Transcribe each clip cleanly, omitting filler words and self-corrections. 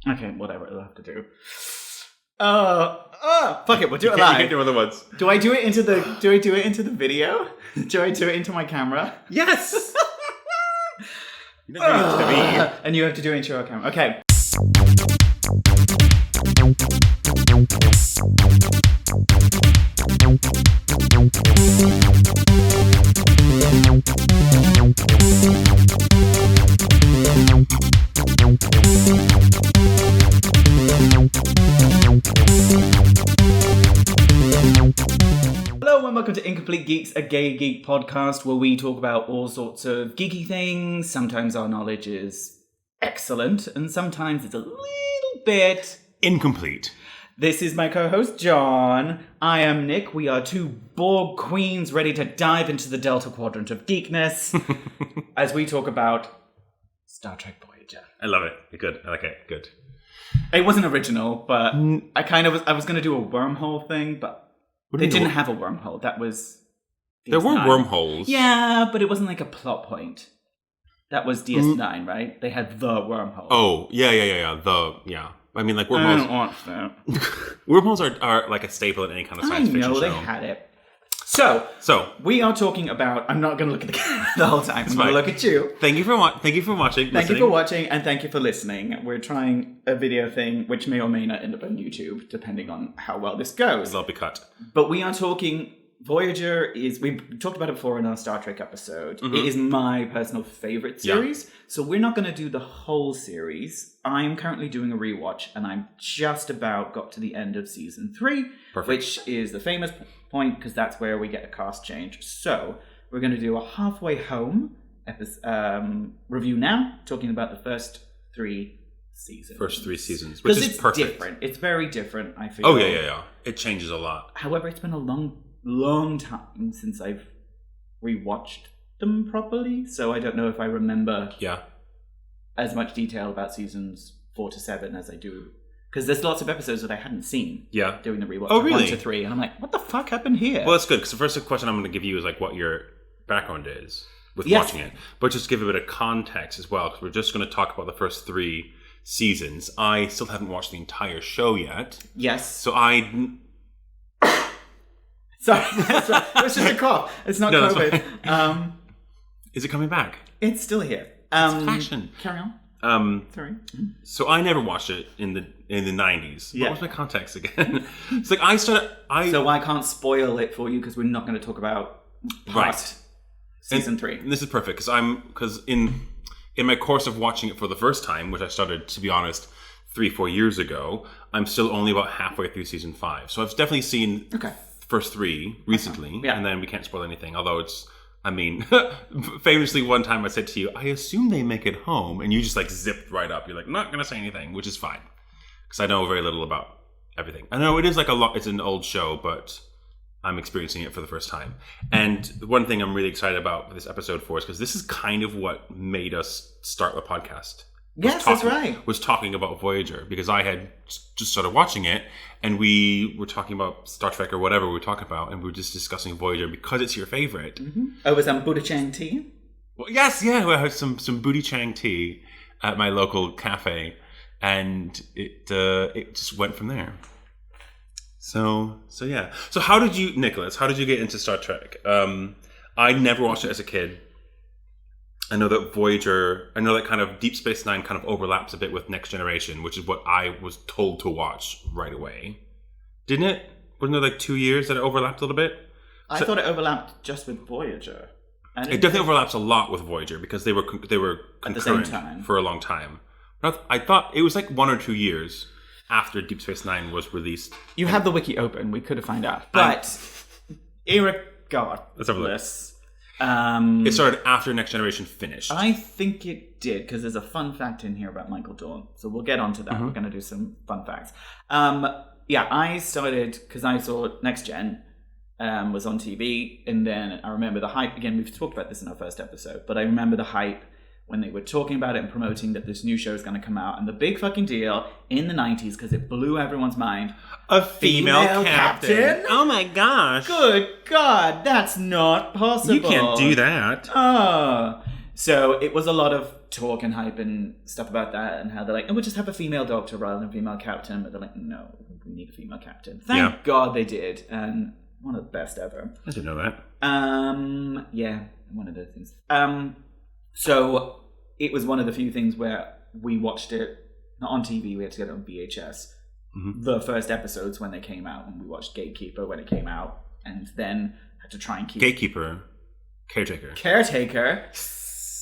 Okay, whatever. I'll have to do. Fuck it. We'll do it live. You can do other ones. Do I do it into the video? Do I do it into my camera? Yes. You don't do it to me. And you have to do it into your camera. Okay. Hello and welcome to Incomplete Geeks, a gay geek podcast where we talk about all sorts of geeky things. Sometimes our knowledge is excellent and sometimes it's a little bit incomplete. This is my co-host John. I am Nick. We are two Borg queens ready to dive into the Delta Quadrant of geekness as we talk about Star Trek Voyager. I love it. Good. I like it. Good. It wasn't original, but I was going to do a wormhole thing, but they didn't have a wormhole. That was there were wormholes. Yeah, but it wasn't like a plot point. That was DS9, right? They had the wormhole. Oh, yeah. I mean, like wormholes. I don't want that. Wormholes are like a staple in any kind of science fiction show. I know, they had it. So we are talking about. I'm not going to look at the camera the whole time. I'm going to look at you. Thank you for watching. Thank you for watching, and thank you for listening. We're trying a video thing, which may or may not end up on YouTube, depending on how well this goes. It'll be cut. But we are talking. Voyager is. We've talked about it before in our Star Trek episode. Mm-hmm. It is my personal favorite series. Yeah. So we're not going to do the whole series. I'm currently doing a rewatch, and I'm just about got to the end of season 3, which is the famous point because that's where we get a cast change. So we're going to do a halfway home review now, talking about the first 3 seasons. Which is perfect. Different. It's very different, I feel. Oh, yeah. It changes a lot. However, it's been a long time since I've rewatched them properly, so I don't know if I remember as much detail about seasons 4 to 7 as I do. Because there's lots of episodes that I hadn't seen doing the rewatch. Oh, really? 1 to 3, and I'm like, what the fuck happened here? Well, that's good, because the first question I'm going to give you is like what your background is with watching it. But just to give a bit of context as well, because we're just going to talk about the first 3 seasons. I still haven't watched the entire show yet. Yes. So Sorry, that's right. It's just a cough. It's not COVID. Is it coming back? It's still here. It's fashion. Carry on. Sorry. So I never watched it in the 90s. Yeah. What was my context again? It's like So I can't spoil it for you because we're not going to talk about past season 3. And this is perfect because in my course of watching it for the first time, which I started, to be honest, 3-4 years ago, I'm still only about halfway through season 5. So I've definitely seen first 3 recently, and then we can't spoil anything. Although famously one time I said to you, I assume they make it home, and you just like zipped right up. You're like, not going to say anything, which is fine because I know very little about everything. I know it is like it's an old show, but I'm experiencing it for the first time. And the one thing I'm really excited about this episode for is because this is kind of what made us start the podcast. Yes, that's right. Was talking about Voyager because I had just started watching it and we were talking about Star Trek or whatever we were talking about, and we were just discussing Voyager because it's your favorite. Mm-hmm. Oh, was that Buddha Chang tea? Well, yes, yeah. I had some Booty Chang tea at my local cafe, and it just went from there. So yeah. So how did you, Nicholas? How did you get into Star Trek? I never watched it as a kid. I know that kind of Deep Space Nine kind of overlaps a bit with Next Generation, which is what I was told to watch right away. Didn't it? Wasn't there like 2 years that it overlapped a little bit? I thought it overlapped just with Voyager. It definitely overlaps a lot with Voyager because they were concurrent at the same time for a long time. I thought it was like 1 or 2 years after Deep Space Nine was released. You have the wiki open. We could have found out. But let's have a look. It started after Next Generation finished. I think it did, because there's a fun fact in here about Michael Dorn. So we'll get onto that. Mm-hmm. We're going to do some fun facts. I started because I saw Next Gen was on TV, and then I remember the hype. Again, we've talked about this in our first episode, but I remember the hype when they were talking about it and promoting that this new show is going to come out. And the big fucking deal in the 90s, because it blew everyone's mind. A female captain? Oh my gosh. Good God, that's not possible. You can't do that. So it was a lot of talk and hype and stuff about that, and how they're like, "Oh, we'll just have a female doctor rather than a female captain." But they're like, "No, we need a female captain." Thank God they did, and one of the best ever. I didn't know that. Yeah, one of those things. So it was one of the few things where we watched it not on TV. We had to get it on VHS. The first episodes when they came out, and we watched Gatekeeper when it came out, and then had to try and keep Caretaker.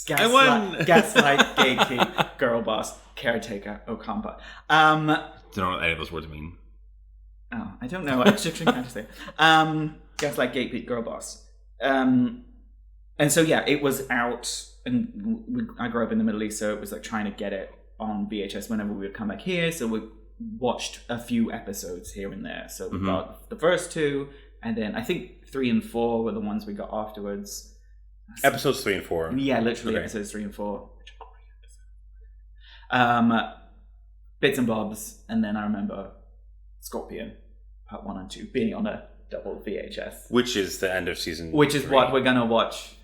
Gaslight, gatekeep, girl boss, caretaker, Ocampa. Don't know what any of those words mean. Oh, I don't know. Egyptian can't say. Gaslight, gatekeep, girl boss. And so yeah, it was out, and I grew up in the Middle East, so it was like trying to get it on VHS whenever we would come back here. So we watched a few episodes here and there. So we got the first 2, and then I think 3 and 4 were the ones we got afterwards. Episodes 3 and 4. Yeah, literally episodes 3 and 4. Which are great episodes. Bits and bobs, and then I remember Scorpion, part 1 and 2, being on a double VHS. Which is the end of season Which is 3. what we're going to watch.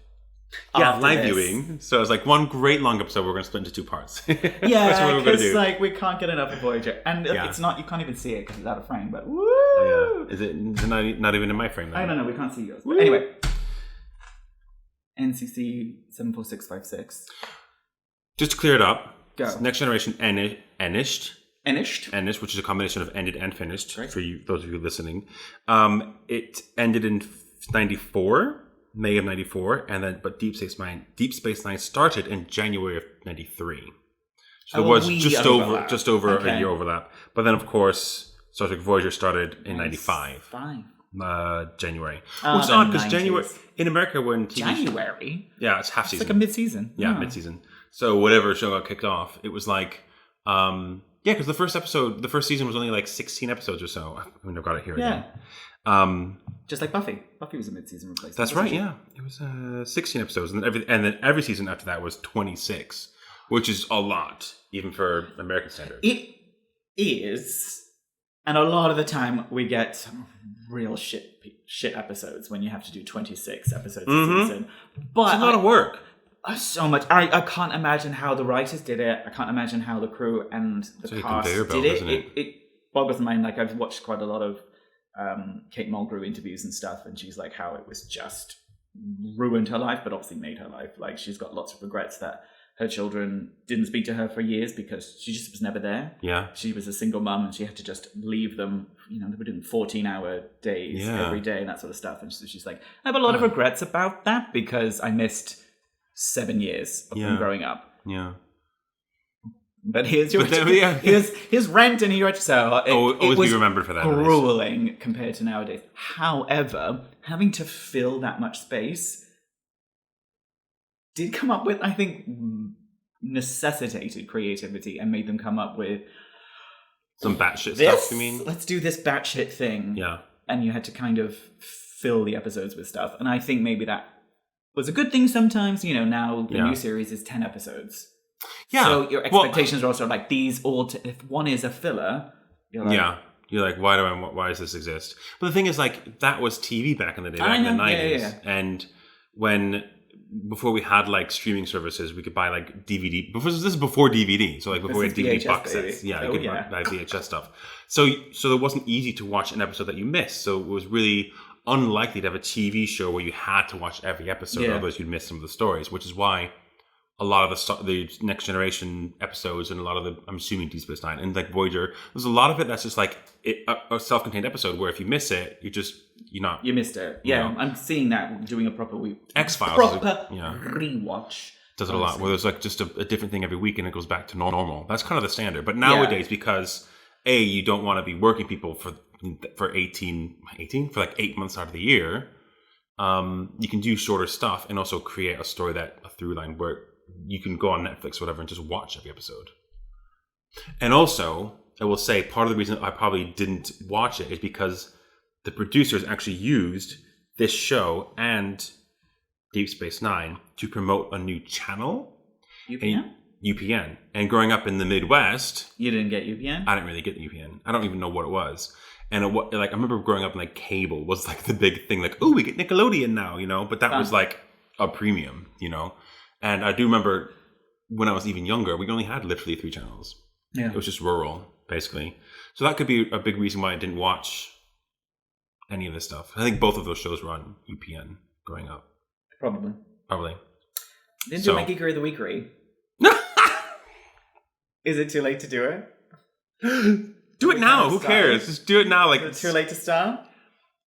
Yeah, live viewing. So it's like one great long episode we're going to split into 2 parts. Yeah, because like we can't get enough of Voyager. And it's not, you can't even see it because it's out of frame, but woo! Oh, yeah. Is it not even in my frame then? I don't know, we can't see yours. But anyway. NCC 74656. Just to clear it up. Go. Next Generation Enished, which is a combination of ended and finished, right, for you, those of you listening. It ended in 94, May of 94, and then Deep Space Nine started in January of 93. So there was just over a year overlap. But then, of course, Star Trek Voyager started in 95. January. Which is odd because January in America we're in TV January. Yeah, it's half season. It's like a mid-season. Yeah, mid-season. So whatever show got kicked off, it was like because the first season was only like 16 episodes or so. I mean, I've got it here again. Just like Buffy. Buffy was a mid-season replacement. That's right. Yeah, it was 16 episodes, and then every season after that was 26, which is a lot even for American standards. It is. And a lot of the time, we get some real shit episodes when you have to do 26 episodes a season. But it's a lot of work. So much. I can't imagine how the writers did it. I can't imagine how the crew and the cast did it. It boggles my mind. Like, I've watched quite a lot of Kate Mulgrew interviews and stuff, and she's like how it was just ruined her life, but obviously made her life. Like, she's got lots of regrets that her children didn't speak to her for years because she just was never there. Yeah. She was a single mum and she had to just leave them. You know, they were doing 14-hour days every day and that sort of stuff. And so she's like, I have a lot of regrets about that because I missed 7 years of them growing up. Yeah. But here's Rent and here's so always be remembered for that. Grueling compared to nowadays. However, having to fill that much space did come up with, I think, necessitated creativity and made them come up with some batshit stuff, you mean? Let's do this batshit thing. Yeah. And you had to kind of fill the episodes with stuff. And I think maybe that was a good thing sometimes. You know, now the new series is 10 episodes. Yeah. So your expectations are also like these if one is a filler, you're like... You're like, why does this exist? But the thing is, like, that was TV back in the day, back in the 90s. Yeah. And before we had like streaming services, we could buy like DVD. This is before DVD, so like before we had DVD box sets. Yeah, you could buy VHS stuff. So it wasn't easy to watch an episode that you missed. So it was really unlikely to have a TV show where you had to watch every episode, otherwise you'd miss some of the stories. Which is why a lot of the Next Generation episodes and a lot of the, I'm assuming Deep Space Nine and like Voyager, there's a lot of it that's just like a self-contained episode where if you miss it, you missed it. Yeah, I'm seeing that doing a proper X-Files rewatch. Does it a lot where there's like just a different thing every week and it goes back to normal. That's kind of the standard. But nowadays, because you don't want to be working people for like 8 months out of the year, you can do shorter stuff and also create a story a through line where you can go on Netflix or whatever and just watch every episode. And also, I will say part of the reason I probably didn't watch it is because the producers actually used this show and Deep Space Nine to promote a new channel. UPN. And growing up in the Midwest... You didn't get UPN? I didn't really get UPN. I don't even know what it was. And I remember growing up and like cable was like the big thing. Like, oh, we get Nickelodeon now, you know? But that was like a premium, you know? And I do remember when I was even younger, we only had literally 3 channels. Yeah. It was just rural, basically. So that could be a big reason why I didn't watch any of this stuff. I think both of those shows were on UPN growing up. Probably. Didn't do my Geekery of the Weekery. Is it too late to do it? Do it now. Who cares? Just do it now. Like, is it too late to start?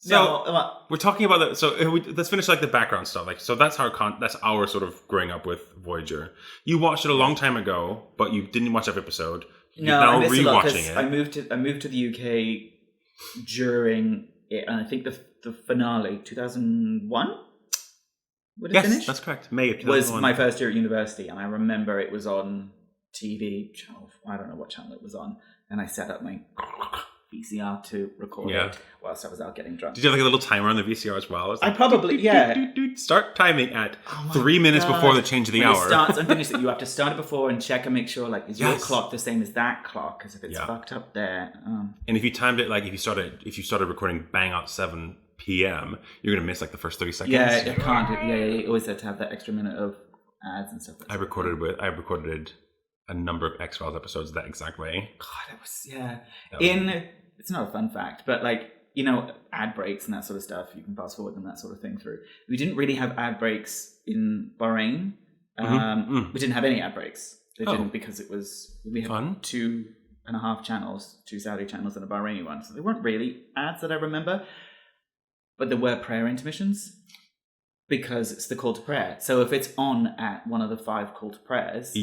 So no, we're talking about that. So let's finish like the background stuff. Like, so that's our sort of growing up with Voyager. You watched it a long time ago, but you didn't watch every episode. You're now rewatching it. I moved to the UK during it, and I think the finale, 2001. Would it finish? That's correct. May of 2001 was my first year at university, and I remember it was on TV channel. I don't know what channel it was on, and I set up my VCR to record it whilst I was out getting drunk. Did you have like a little timer on the VCR as well? I probably, Start timing at 3 minutes before the change of the hour. It starts and finishes, you have to start it before and check and make sure, like, is your clock the same as that clock? Because if it's fucked up there. And if you timed it, like, if you started recording bang out 7 p.m., you're going to miss like the first 30 seconds. Yeah, you can't. Yeah, you always have to have that extra minute of ads and stuff. I recorded a number of X-Files episodes that exact way. God, it was, it's not a fun fact, but like, you know, ad breaks and that sort of stuff, you can fast forward and that sort of thing through. We didn't really have ad breaks in Bahrain. We didn't have any ad breaks. They didn't, because we had 2.5 channels, 2 Saudi channels and a Bahraini one. So they weren't really ads that I remember, but there were prayer intermissions because it's the call to prayer. So if it's on at one of the 5 call to prayers,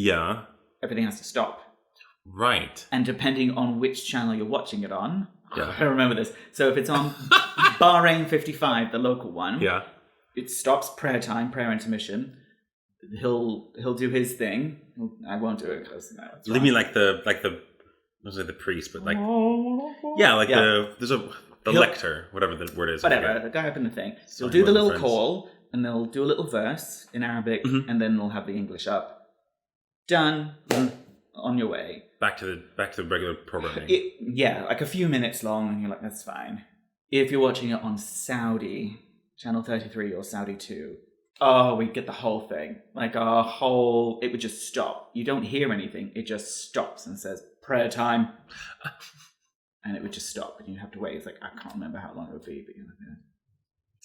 everything has to stop. Right. And depending on which channel you're watching it on, I remember this. So if it's on Bahrain 55, the local one, it stops prayer time, prayer intermission. He'll do his thing. I won't do it because you mean like the was it the priest, but like there's the lector, whatever the word is. Whatever, the guy up in the thing. He'll do the little call, and they'll do a little verse in Arabic, and then they'll have the English up. Done. On your way. Back to the regular programming. Like a few minutes long, and you're like, that's fine. If you're watching it on Saudi, Channel 33 or Saudi 2, we get the whole thing. Like it would just stop. You don't hear anything. It just stops and says, prayer time. And it would just stop, and you have to wait. It's like, I can't remember how long it would be, but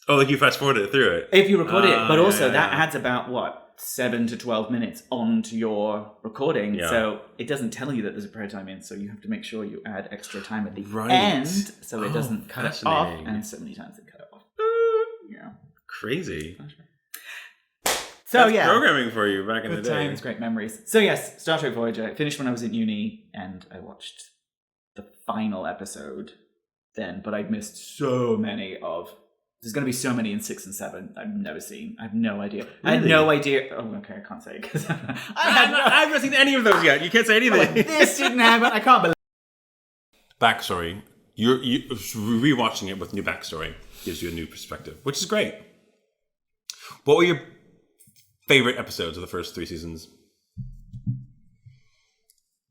Oh, like you fast forwarded it through it? If you record it. But also, that adds about, 7 to 12 minutes onto your recording. So it doesn't tell you that there's a prayer time in, so you have to make sure you add extra time at the end so it doesn't cut it off. And so many times it cut it off. Crazy. So that's programming for you back in the day. Good times, great memories. So yes, Star Trek Voyager. I finished when I was at uni, and I watched the final episode then, but I'd missed so many of... There's going to be so many in 6 and 7 I've never seen. I have no idea. Really? I had no idea. Oh, okay, I can't say it because I haven't seen any of those yet. You can't say anything. Like, this didn't happen. I can't believe. Backstory. You rewatching it with new backstory gives you a new perspective, which is great. What were your favorite episodes of the first 3 seasons?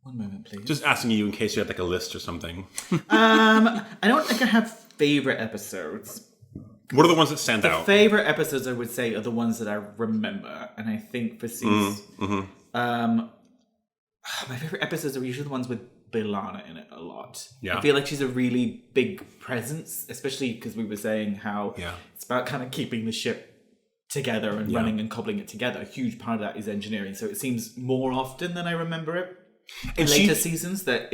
One moment, please. Just asking you in case you had like a list or something. I don't think I have favorite episodes. What are the ones that stand out? The favorite episodes, I would say, are the ones that I remember. And I think for season... my favorite episodes are usually the ones with B'Elanna in it a lot. I feel like she's a really big presence, especially because we were saying how it's about kind of keeping the ship together and running and cobbling it together. A huge part of that is engineering. So it seems more often than I remember it in later seasons that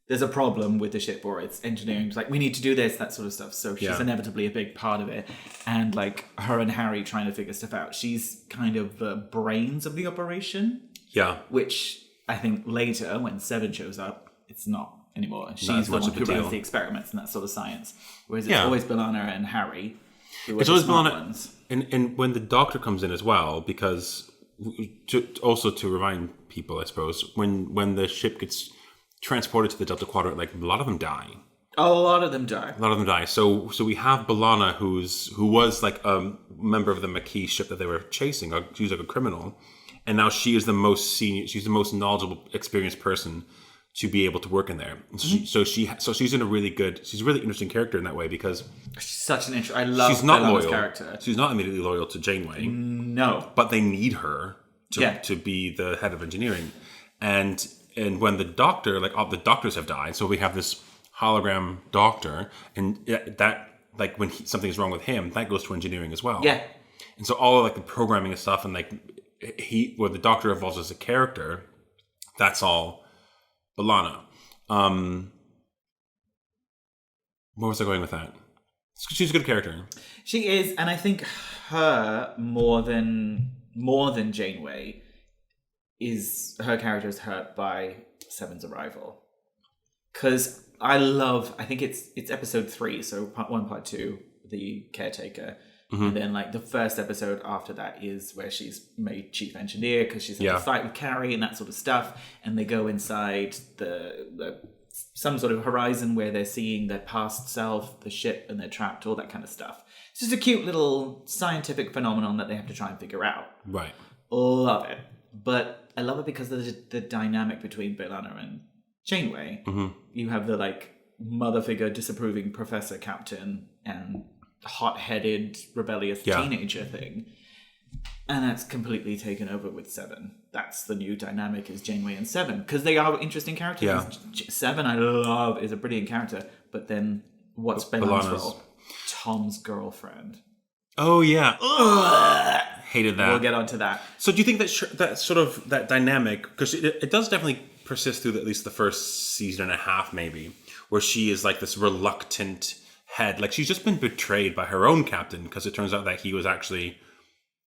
there's a problem with the ship or it's engineering. It's like, we need to do this, that sort of stuff. So she's inevitably a big part of it. And like her and Harry trying to figure stuff out. She's kind of the brains of the operation. Yeah. Which I think later, when 7 shows up, it's not anymore. She's the one who runs the experiments and that sort of science. Whereas it's always B'Elanna and Harry. It's always B'Elanna. And when the Doctor comes in as well, because to remind people, I suppose, when the ship gets transported to the Delta Quadrant, like a lot of them die. A lot of them die. So we have B'Elanna, who was like a member of the Maquis ship that they were chasing. She was like a criminal, and now she is the most senior. She's the most knowledgeable, experienced person to be able to work in there. So she's in a really good. She's a really interesting character in that way because she's such an interesting. I love. She's not B'Elanna's loyal. Character. She's not immediately loyal to Janeway. No, but they need her. to be the head of engineering. And when the doctor, like all the doctors have died, so we have this hologram doctor, and that, like when something's wrong with him, that goes to engineering as well. Yeah. And so all of like the programming and stuff, and like where the doctor evolves as a character, that's all B'Elanna. Where was I going with that? She's a good character. She is, and I think her more than Janeway is her character is hurt by Seven's arrival. Because I think it's episode 3, so part 1, part 2, the caretaker. Mm-hmm. And then like the first episode after that is where she's made chief engineer because she's had a fight with Carrie and that sort of stuff. And they go inside the some sort of horizon where they're seeing their past self, the ship, and they're trapped, all that kind of stuff. It's just a cute little scientific phenomenon that they have to try and figure out. Right. Love it. But I love it because of the dynamic between B'Elanna and Janeway. Mm-hmm. You have the like mother figure disapproving professor captain and hot-headed rebellious teenager thing. And that's completely taken over with Seven. That's the new dynamic, is Janeway and Seven. Because they are interesting characters. Yeah. Seven, I love, is a brilliant character. But then, what's B'Elanna's role? Tom's girlfriend. Oh, yeah. Hated that. We'll get onto that. So do you think that sort of, that dynamic, because it does definitely persist through at least the first season and a half, maybe, where she is like this reluctant head. Like, she's just been betrayed by her own captain, because it turns out that he was actually...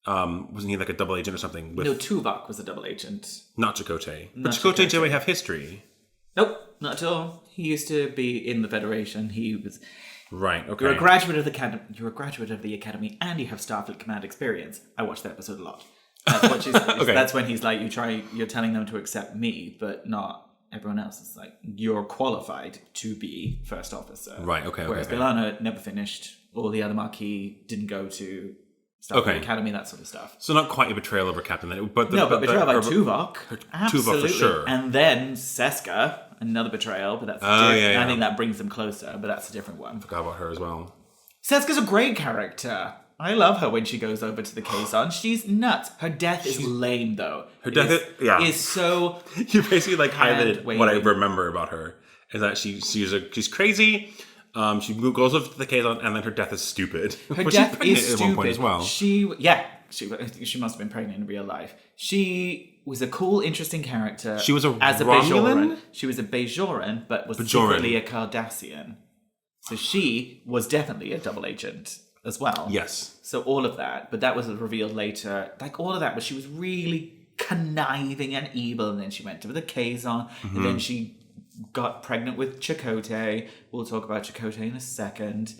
wasn't he like a double agent or something? No, Tuvok was a double agent. Not Chakotay. But Chakotay and Janeway have history. Nope, not at all. He used to be in the Federation. He was... Right, okay. You're a graduate of the academy. You're a graduate of the academy, and you have Starfleet Command experience. I watched that episode a lot. That's what she's... Okay. That's when he's like, you're telling them to accept me, but not everyone else. It's like, you're qualified to be first officer. Right, okay. Whereas B'Elanna never finished. All the other Maquis didn't go to... Starfleet Academy, that sort of stuff. So not quite a betrayal of her captain, but betrayal by Tuvok. Absolutely. Tuvok for sure. And then Seska, another betrayal, but that's I think that brings them closer, but that's a different one. I forgot about her as well. Seska's a great character. I love her when she goes over to the Kazon. She's nuts. Her death is lame, though. Her death is so... You basically like highlighted what I remember about her, is that she's crazy. She goes up to the Kazon, and then her death is stupid. Her death is stupid. At one point as well. She must have been pregnant in real life. She was a cool, interesting character. She was as a Bajoran. She was a Bajoran, but was secretly a Cardassian. So she was definitely a double agent as well. Yes. So all of that, but that was revealed later. Like all of that, but she was really conniving and evil, and then she went to the Kazon, and then she got pregnant with Chakotay. We'll talk about Chakotay in a second.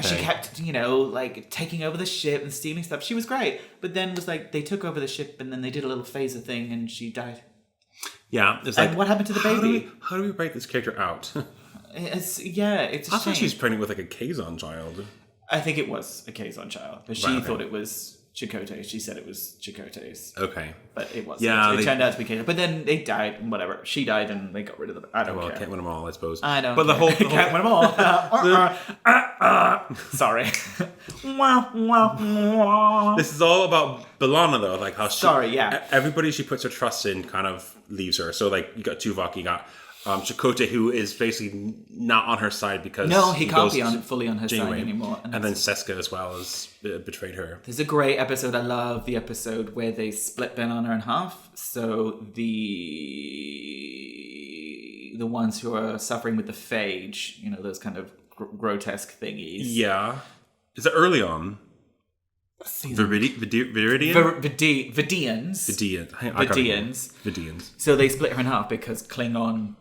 She kept, like taking over the ship and stealing stuff. She was great, but then was like they took over the ship and then they did a little phaser thing and she died. Yeah, it's like, what happened to the baby? How do we write this character out? It's a shame. I thought she was pregnant with like a Kazon child. I think it was a Kazon child, but she thought it was Chakotay. She said it was Chakotay's. Okay. But it wasn't. Yeah, it turned out to be Kazon. But then they died and whatever. She died and they got rid of them. I don't care. Can't win them all, I suppose. I don't But care. the whole Can't win them all. Sorry. This is all about B'Elanna, though. Like how everybody she puts her trust in kind of leaves her. So like you got Tuvok, you got Chakotay, who is basically not on her side because he can't be fully on her side anymore. And then Seska as well has betrayed her. There's a great episode. I love the episode where they split B'Elanna in half. So the ones who are suffering with the phage, those kind of grotesque thingies. Yeah. Is it early on? Vidians. So they split her in half because Klingon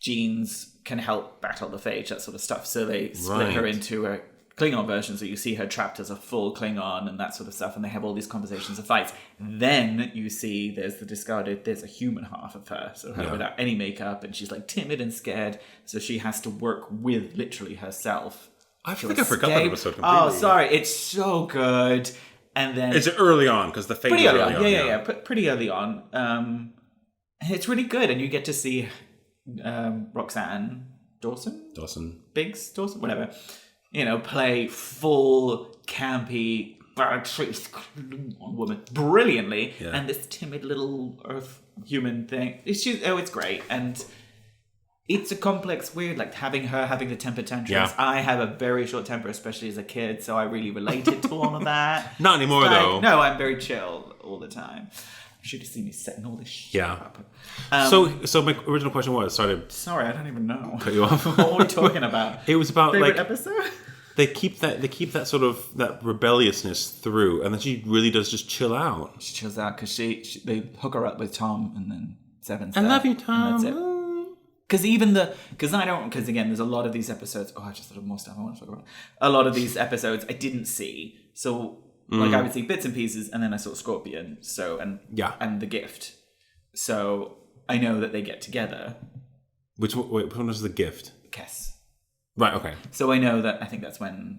genes can help battle the phage, that sort of stuff. So they split her into a Klingon version, so you see her trapped as a full Klingon and that sort of stuff, and they have all these conversations and fights. Then you see there's a human half of her, so her without any makeup, and she's like timid and scared, so she has to work with literally herself. I think I forgot that episode completely. Oh, sorry, it's so good. And then it's early on because the phase pretty early on. on. Yeah, pretty early on. And it's really good, and you get to see Roxanne Dawson, Biggs, whatever. Play full campy treats woman brilliantly, Yeah. and this timid little Earth human thing. It's great, and it's a complex, weird, like having the temper tantrums. Yeah. I have a very short temper, especially as a kid, so I really related to all of that. Not anymore, though. No, I'm very chill all the time. You should have seen me setting all this shit up. So my original question was, sorry I don't even know. cut you off. What were we talking about? It was about Favorite like episode? they keep that sort of that rebelliousness through, and then she really does just chill out. She chills out because they hook her up with Tom, and then Seven's I there, love you, Tom. and that's it. Because again, there's a lot of these episodes. Oh, I just thought of more stuff I want to talk about. A lot of these episodes I didn't see, so like I would see bits and pieces, and then I saw Scorpion, and The Gift. So I know that they get together. Which one was The Gift? Kess. Right. Okay. So I know that I think that's when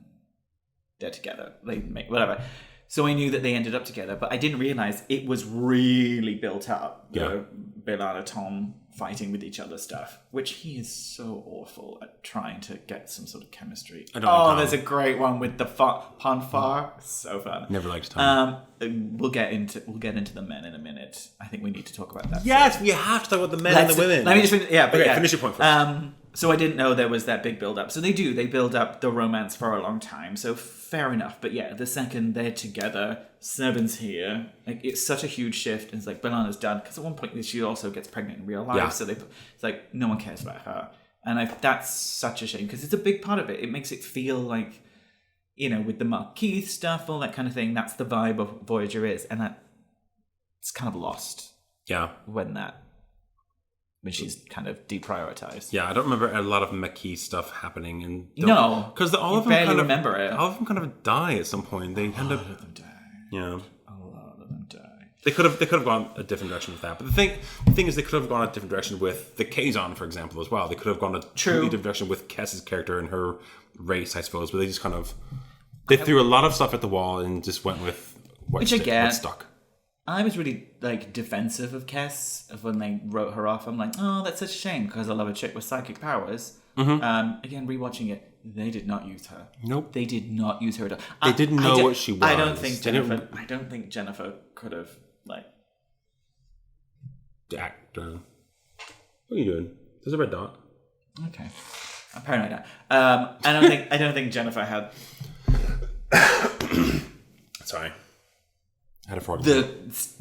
they're together. They make whatever. So I knew that they ended up together, but I didn't realize it was really built up. Yeah. Bill and Tom fighting with each other stuff, which he is so awful at trying to get some sort of chemistry. There's a great one with the Ponfar. So fun. Never liked Tom. We'll get into the men in a minute. I think we need to talk about that. Yes, we have to talk about the men and the women. Let me just finish. Finish your point first. So I didn't know there was that big build up. So they build up the romance for a long time. So fair enough. But yeah, the second they're together, Seven's here. Like, it's such a huge shift. It's like B'Elanna's done, because at one point she also gets pregnant in real life. Yeah. So it's like no one cares about her, and that's such a shame, because it's a big part of it. It makes it feel like, with the Marquis stuff, all that kind of thing. That's the vibe of Voyager is, and that it's kind of lost. Yeah. When she's kind of deprioritized. Yeah, I don't remember a lot of Maquis stuff happening, and no, because all of them barely kind of remember it. All of them kind of die at some point. They end up. A lot of them die. Yeah. A lot of them die. They could have gone a different direction with that. But the thing is, they could have gone a different direction with the Kazon, for example, as well. They could have gone a completely different direction with Kess's character and her race, I suppose. But they just they threw a lot of stuff at the wall and just went with what stuck. I was really defensive of Kess when they wrote her off. I'm like, oh, that's such a shame, because I love a chick with psychic powers. Mm-hmm. Again, rewatching it, they did not use her. Nope, they did not use her at all. They didn't know what she was. I don't think Jennifer could have the actor. What are you doing? There's a red dot. Okay, I'm paranoid now. I don't think Jennifer had. Sorry. I had a fraud. The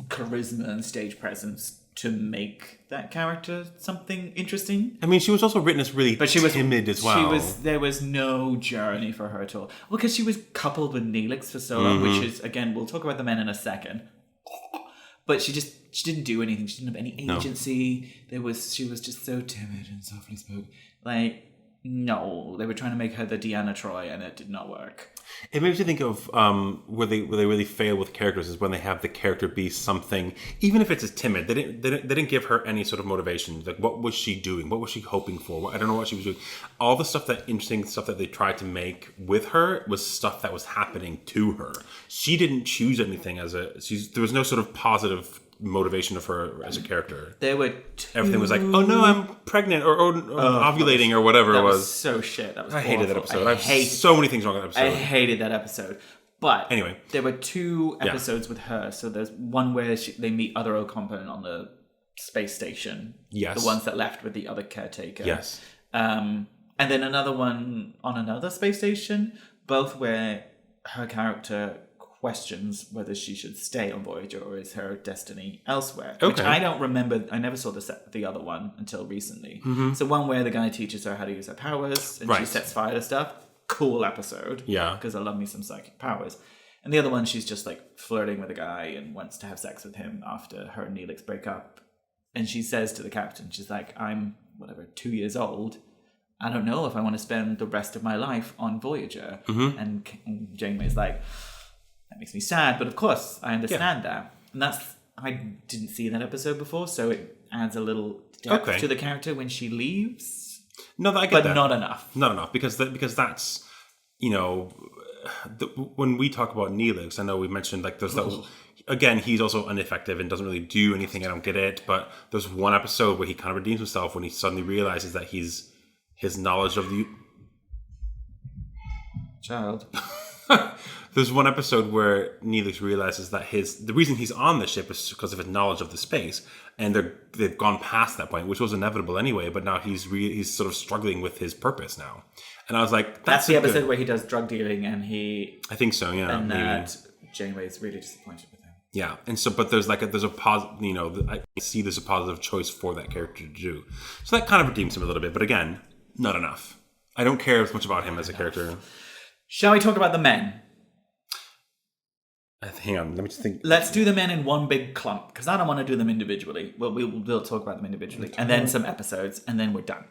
charisma and stage presence to make that character something interesting. I mean, she was also written as really timid as well. There was no journey for her at all. Well, because she was coupled with Neelix for so long, which is, again, we'll talk about the men in a second. But she didn't do anything. She didn't have any agency. No. She was just so timid and softly spoken. No, they were trying to make her the Deanna Troi, and it did not work. It makes you think of where they really fail with characters is when they have the character be something, even if it's as timid. They didn't give her any sort of motivation. Like, what was she doing? What was she hoping for? I don't know what she was doing. All the interesting stuff that they tried to make with her was stuff that was happening to her. She didn't choose anything there was no sort of positive motivation of her as a character. There were everything was like, oh no, I'm pregnant or ovulating or whatever it was. So shit. That was I hated that episode. I hate so many things wrong with that episode. I hated that episode. But anyway, there were 2 episodes with her. So there's one where they meet other Ocampo on the space station. Yes. The ones that left with the other caretaker. Yes. And then another one on another space station, both where her character questions whether she should stay on Voyager or is her destiny elsewhere. Okay. Which I don't remember. I never saw the other one until recently. Mm-hmm. So one where the guy teaches her how to use her powers and she sets fire to stuff. Cool episode. Yeah. Because I love me some psychic powers. And the other one, she's just flirting with a guy and wants to have sex with him after her and Neelix break up. And she says to the captain, she's like, I'm 2 years old. I don't know if I want to spend the rest of my life on Voyager. Mm-hmm. And Janeway's like, that makes me sad, but of course I understand that. And I didn't see that episode before, so it adds a little depth to the character when she leaves. No, I get that. But not enough. Not enough, because that's, when we talk about Neelix, I know we mentioned there's that. Again, he's also ineffective and doesn't really do anything. I don't get it, but there's one episode where he kind of redeems himself when he suddenly realizes that his knowledge of the child. There's one episode where Neelix realizes that the reason he's on the ship is because of his knowledge of the space, and they've gone past that point, which was inevitable anyway. But now he's sort of struggling with his purpose now. And I was like, that's the episode where he does drug dealing, and I think so, yeah. And that Janeway is really disappointed with him. Yeah, and so, but there's a positive, I see there's a positive choice for that character to do. So that kind of redeems him a little bit, but again, not enough. I don't care as much about him as a character. Shall we talk about the men? Hang on, let me just think. Let's do the men in one big clump, because I don't want to do them individually. Well, we'll talk about them individually, and then some episodes, and then we're done.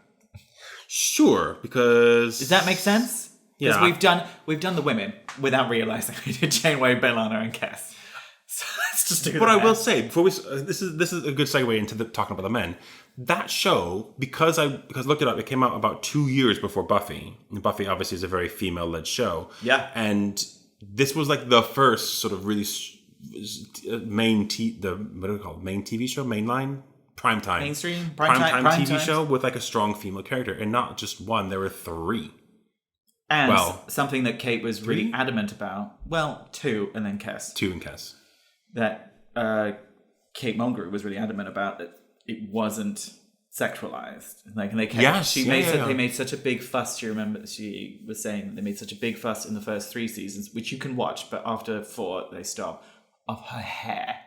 Sure, because... Does that make sense? Yeah. Because we've done the women without realizing we did Janeway, B'Elanna, and Kes. So let's just do that. But I will say, before this is a good segue into talking about the men. That show, because I looked it up, it came out about 2 years before Buffy. And Buffy obviously is a very female-led show. Yeah. And this was like the first sort of really main TV show, mainline, primetime. Mainstream? Primetime TV show with like a strong female character. And not just one, there were 3. And something that Kate was really adamant about. Well, 2 and then Kes. 2 and Kes. That Kate Mulgrew was really adamant about, that it wasn't sexualized. Like, and they kept, they made such a big fuss. Do you remember? She was saying they made such a big fuss in the first 3 seasons, which you can watch, but after 4 they stop, of her hair.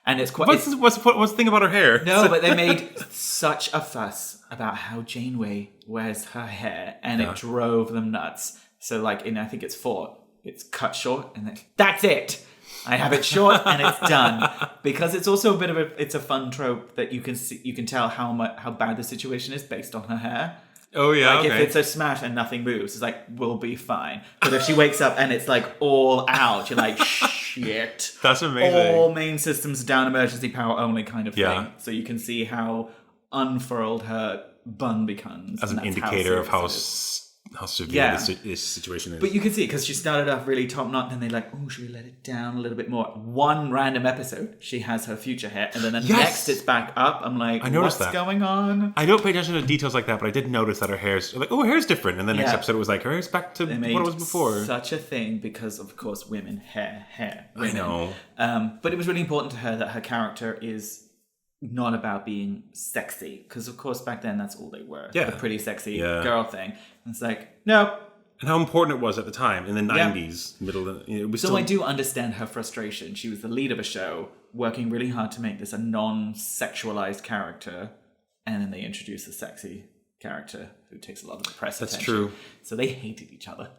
And it's quite. What's the thing about her hair? No, but they made such a fuss about how Janeway wears her hair, and it drove them nuts. So, like in I think it's 4, it's cut short, and then that's it. I have it short and it's done, because it's also it's a fun trope that you can tell how bad the situation is based on her hair. Oh yeah, like if it's a smash and nothing moves, it's like we'll be fine. But if she wakes up and it's like all out, you're like shit. That's amazing. All main systems down, emergency power only kind of thing. So you can see how unfurled her bun becomes as an indicator of how severe this situation is. But you can see, because she started off really top knot, and they're like, oh, should we let it down a little bit more? One random episode, she has her future hair, and then the next it's back up. I'm like, what's going on? I don't pay attention to details like that, but I did notice that her hair's like, oh, her hair's different. And then next episode it was like, her hair's back to what it was before. Such a thing, because of course women, hair. Women. I know. But it was really important to her that her character is not about being sexy, because of course back then that's all they were, the pretty sexy girl thing. And it's like, no. And how important it was at the time in the 90s, I do understand her frustration. She was the lead of a show, working really hard to make this a non-sexualized character, and then they introduce a sexy character who takes a lot of the press attention. That's true. So they hated each other.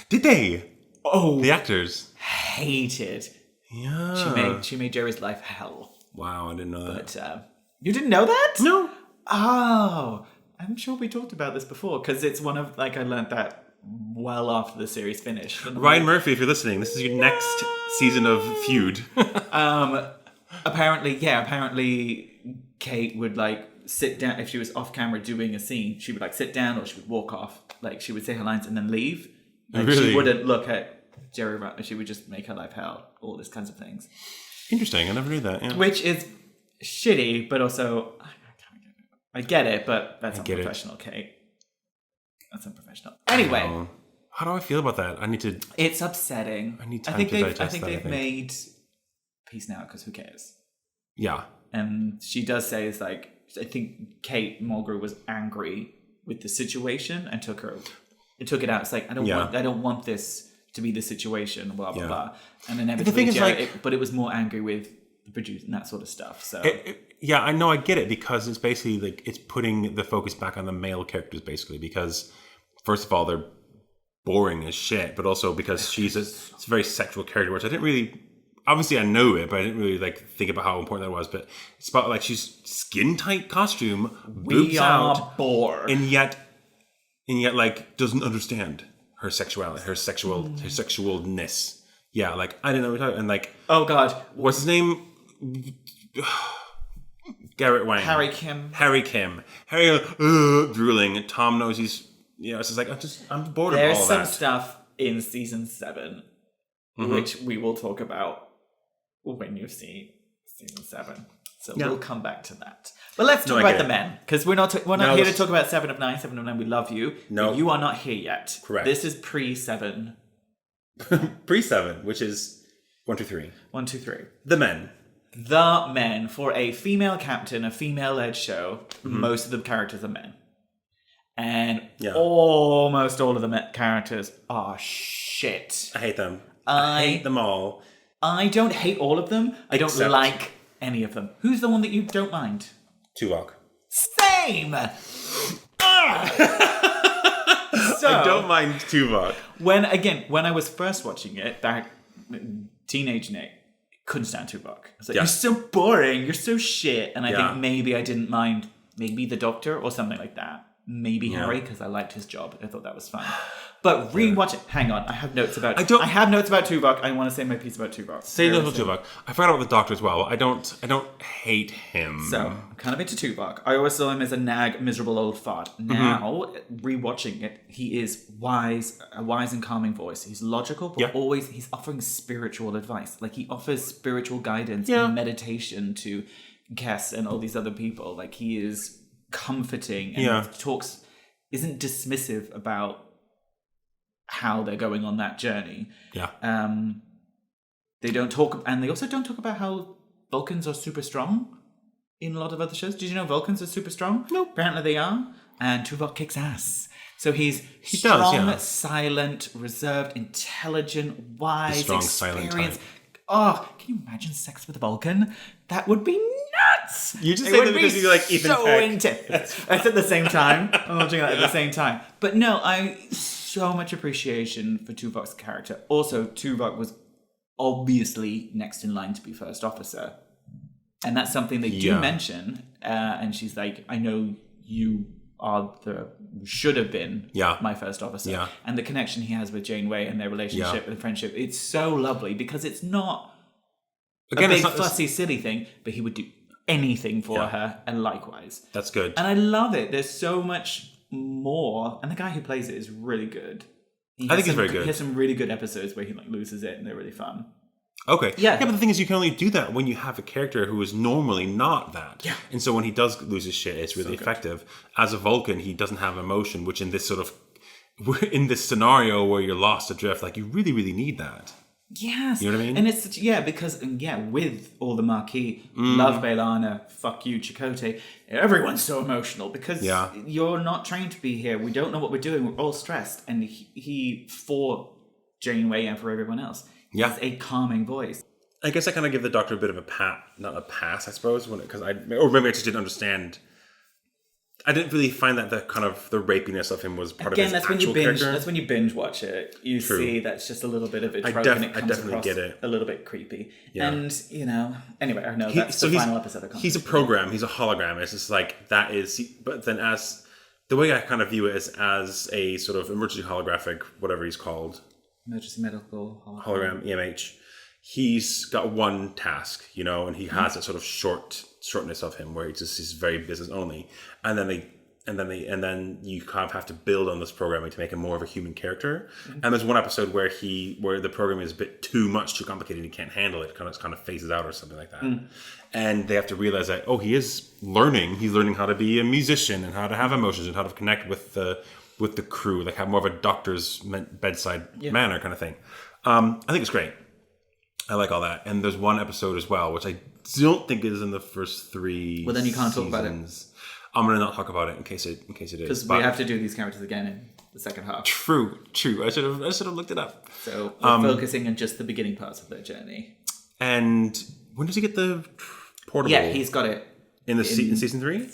Did they? Oh, the actors hated. Yeah. She made Jerry's life hell. Wow, I didn't know that. But you didn't know that? No. Oh, I'm sure we talked about this before, because it's one of, like, I learned that well after the series finished. Ryan Murphy, if you're listening, this is your next season of Feud. Apparently Kate would, like, sit down. If she was off camera doing a scene, she would, like, sit down, or she would walk off. Like, she would say her lines and then leave. Like, really? She wouldn't look at Jerry. She would just make her life hell. All these kinds of things. Interesting. I never knew that. Yeah. Which is shitty, but also I get it, but that's unprofessional, Kate. That's unprofessional. Anyway, how do I feel about that? It's upsetting. I need time to digest that. I think they've made peace now, because who cares? Yeah. And she does say, is like, I think Kate Mulgrew was angry with the situation and took it out. It's like, I don't want this to be the situation, blah blah blah. And then everything is but it was more angry with the producer and that sort of stuff. So I know, I get it, because it's basically like it's putting the focus back on the male characters, basically, because first of all they're boring as shit, but also because it's a very sexual character, which I didn't really. Obviously, I know it, but I didn't really think about how important that was. But it's about like she's skin tight costume, boobs out, bored, and yet like doesn't understand her sexuality, her sexualness. Yeah, like I didn't know what we're talking. And like, oh god, what's his name? Garrett Wang. Harry Kim. Harry drooling. Tom knows he's. It's just like I'm bored of all that. There's some stuff in season 7, which we will talk about when you see season 7. So we'll come back to that. But let's talk about the men, because we're not here to talk about 7 of 9. 7 of 9, we love you. No, but you are not here yet. Correct. This is pre-7 Pre-7, which is 1, 2, 3. 1, 2, 3. The Men. The Men. For a female captain, a female-led show, most of the characters are men. And almost all of the characters are shit. I hate them. I hate them all. I don't hate all of them. I don't like any of them. Who's the one that you don't mind? Tuvok. Same! So, I don't mind Tuvok. When I was first watching it, back teenage Nick couldn't stand Tuvok. I was like, you're so boring, you're so shit. And I think maybe I didn't mind maybe the Doctor or something like that. Maybe Harry, because I liked his job. I thought that was fun. But rewatch it. Hang on, I have notes about Tuvok. I want to say my piece about Tuvok. Say a little Tuvok. I forgot about the Doctor as well. I don't hate him. So I'm kind of into Tuvok. I always saw him as a nag, miserable old fart. Now, rewatching it, he is a wise and calming voice. He's logical, but always he's offering spiritual advice. Like he offers spiritual guidance and meditation to Kes and all these other people. Like he is comforting and isn't dismissive about how they're going on that journey. They don't talk, and they also don't talk about how Vulcans are super strong in a lot of other shows. Did you know Vulcans are super strong? No. Apparently they are. And Tuvok kicks ass. So he's strong, silent, reserved, intelligent, wise, experienced. Oh, can you imagine sex with a Vulcan? That would be nuts! You just say that because you like Ethan Peck. It's at the same time. I'm watching that at the same time. But no, so much appreciation for Tuvok's character. Also, Tuvok was obviously next in line to be first officer. And that's something they do mention. And she's like, I know you are should have been my first officer. Yeah. And the connection he has with Janeway and their relationship and friendship, it's so lovely because it's not a big fussy silly thing, but he would do anything for her and likewise. That's good. And I love it. There's so much more, and the guy who plays it is really good. I think he's very good. He has some really good episodes where he like loses it and they're really fun. Okay. Yeah, but the thing is, you can only do that when you have a character who is normally not that. Yeah. And so when he does lose his shit, it's really effective. As a Vulcan, he doesn't have emotion, which in this scenario where you're lost adrift, like you really, really need that. Yes. You know what I mean? And it's because with all the marquee, love Bailana, fuck you, Chakotay, everyone's so emotional because you're not trained to be here. We don't know what we're doing. We're all stressed. And he for Janeway and for everyone else, has a calming voice. I guess I kind of give the Doctor a bit of not a pass, I suppose, or maybe I just didn't understand. I didn't really find that the kind of the rapiness of him was part of his actual character. That's when you binge watch it. You see that's just a just a trope, and it comes across get it. A little bit creepy. Yeah. And anyway, I know that's the final episode. He's a program. He's a hologram. It's just like that is. But then, as the way I kind of view it is as a sort of emergency holographic, whatever he's called, emergency medical hologram, EMH. He's got one task, and he has that sort of shortness of him where he's very business only, and then you kind of have to build on this programming to make him more of a human character. Mm-hmm. And there's one episode where the programming is a bit too complicated, he can't handle it, kind of phases out or something like that. Mm. And they have to realize that he's learning how to be a musician and how to have emotions and how to connect with the crew, like have more of a doctor's bedside manner kind of thing. I think it's great. I like all that. And there's one episode as well, which I don't think is in the first 3 Well, then you can't talk about it. I'm going to not talk about it in case it is. Because we have to do these characters again in the second half. True. I should have looked it up. So we're focusing on just the beginning parts of their journey. And when does he get the portable? Yeah, he's got it. In season 3? 2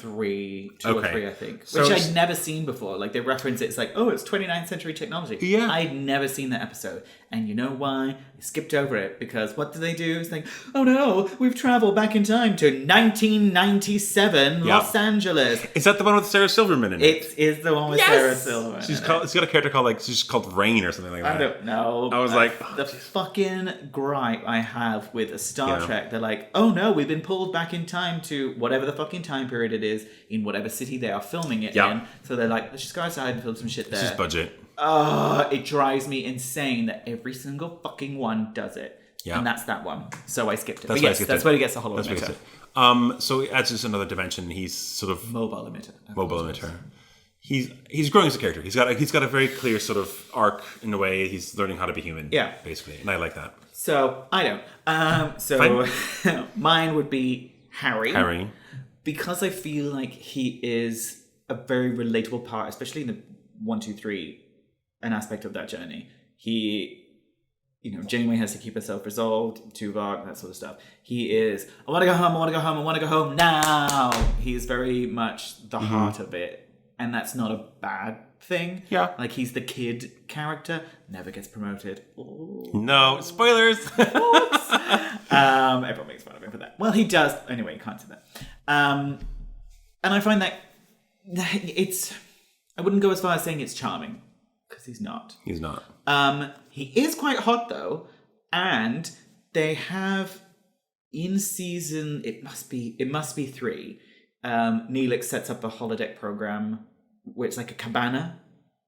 or 3, I think. Which I'd never seen before. Like, they reference it. It's like, it's 29th century technology. Yeah. I'd never seen that episode. And you know why? I skipped over it. Because what do they do? It's like, oh no, we've traveled back in time to 1997 Los Angeles. Is that the one with Sarah Silverman in it? It is the one with Sarah Silverman. She's got a character called Rain or something like that. I don't know. I was like... The fucking gripe I have with a Star Trek. They're like, oh no, we've been pulled back in time to whatever the fucking time period it is in whatever city they are filming it in. So they're like, let's just go outside and film some shit there. It's just budget. It drives me insane that every single fucking one does it. Yeah. And that's that one. So I skipped it. That's where he gets the hollow emitter. So it adds just another dimension. He's sort of... Mobile emitter. he's growing as a character. He's got a very clear sort of arc in a way. He's learning how to be human. Yeah, basically, and I like that. So I don't. So mine would be Harry. Harry, because I feel like he is a very relatable part, especially in the 1, 2, 3, an aspect of that journey. He, Janeway has to keep herself resolved, Tuvok, that sort of stuff. He is, I want to go home, I want to go home, I want to go home now. He is very much the heart of it. And that's not a bad thing. Yeah. Like, he's the kid character, never gets promoted. Ooh. No, spoilers. Everyone makes fun of him for that. Well, he does. Anyway, you can't say that. And I find that it's, I wouldn't go as far as saying it's charming, because he's not. He's not. He is quite hot, though. And they have, in season, it must be 3, Neelix sets up a holodeck program where it's like a cabana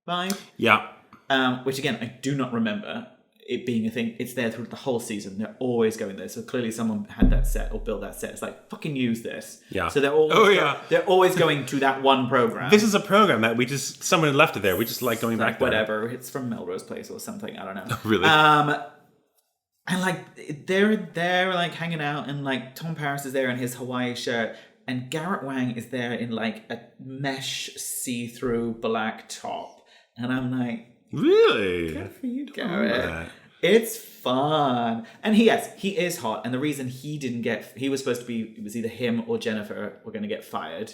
vibe. Yeah. Which again, I do not remember it being a thing. It's there through the whole season. They're always going there. So clearly someone had that set or built that set. It's like, fucking use this. Yeah. So they're always they're always going to that one program. This is a program that someone had left it there. We just like going back there. Whatever. It's from Melrose Place or something. I don't know. Really? And like they're like hanging out, and like Tom Paris is there in his Hawaii shirt. And Garrett Wang is there in like a mesh see-through black top. And I'm like, really? Good for you, Garrett. It's fun. And he is hot. And the reason he was supposed to be, it was either him or Jennifer were going to get fired.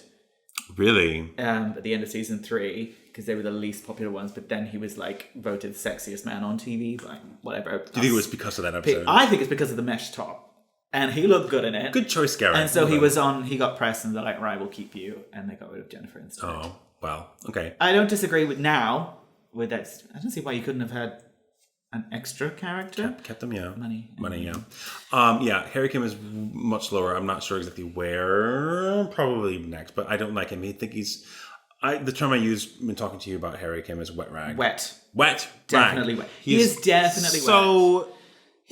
Really? At the end of season 3, because they were the least popular ones. But then he was like voted sexiest man on TV. Like, whatever. Do you think it was because of that episode? I think it's because of the mesh top. And he looked good in it. Good choice, Garrett. And so he got pressed, and they're like, right, we'll keep you. And they got rid of Jennifer instead. Oh, wow. Okay. I don't disagree with that. I don't see why you couldn't have had an extra character. Kept them, yeah. Money, yeah. Yeah, Harry Kim is much lower. I'm not sure exactly where. Probably next, but I don't like him. I think the term I used when talking to you about Harry Kim is wet rag. Wet. Definitely wet. He is definitely wet. So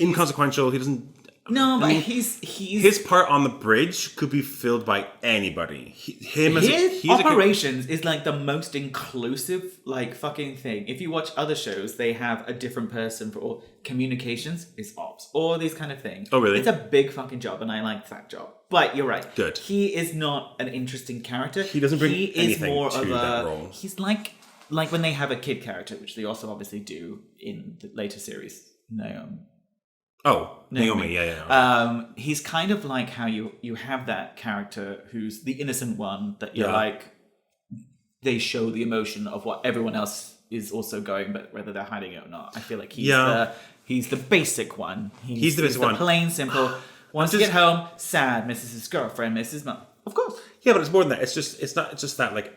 inconsequential. He doesn't... No, but he's his part on the bridge could be filled by anybody. His operations is like the most inclusive like fucking thing. If you watch other shows, they have a different person for all communications is ops or these kind of things. Oh, really? It's a big fucking job, and I like that job. But you're right. Good. He is not an interesting character. He doesn't bring anything more to that role. He's like when they have a kid character, which they also obviously do in the later series. Naomi, yeah. He's kind of like how you have that character who's the innocent one that you're like, they show the emotion of what everyone else is also going, but whether they're hiding it or not. I feel like he's the basic one. He's the basic one. Plain, simple. Wants to get home, sad, misses his girlfriend, misses his mom. Of course. Yeah, but it's more than that. It's not just that, like,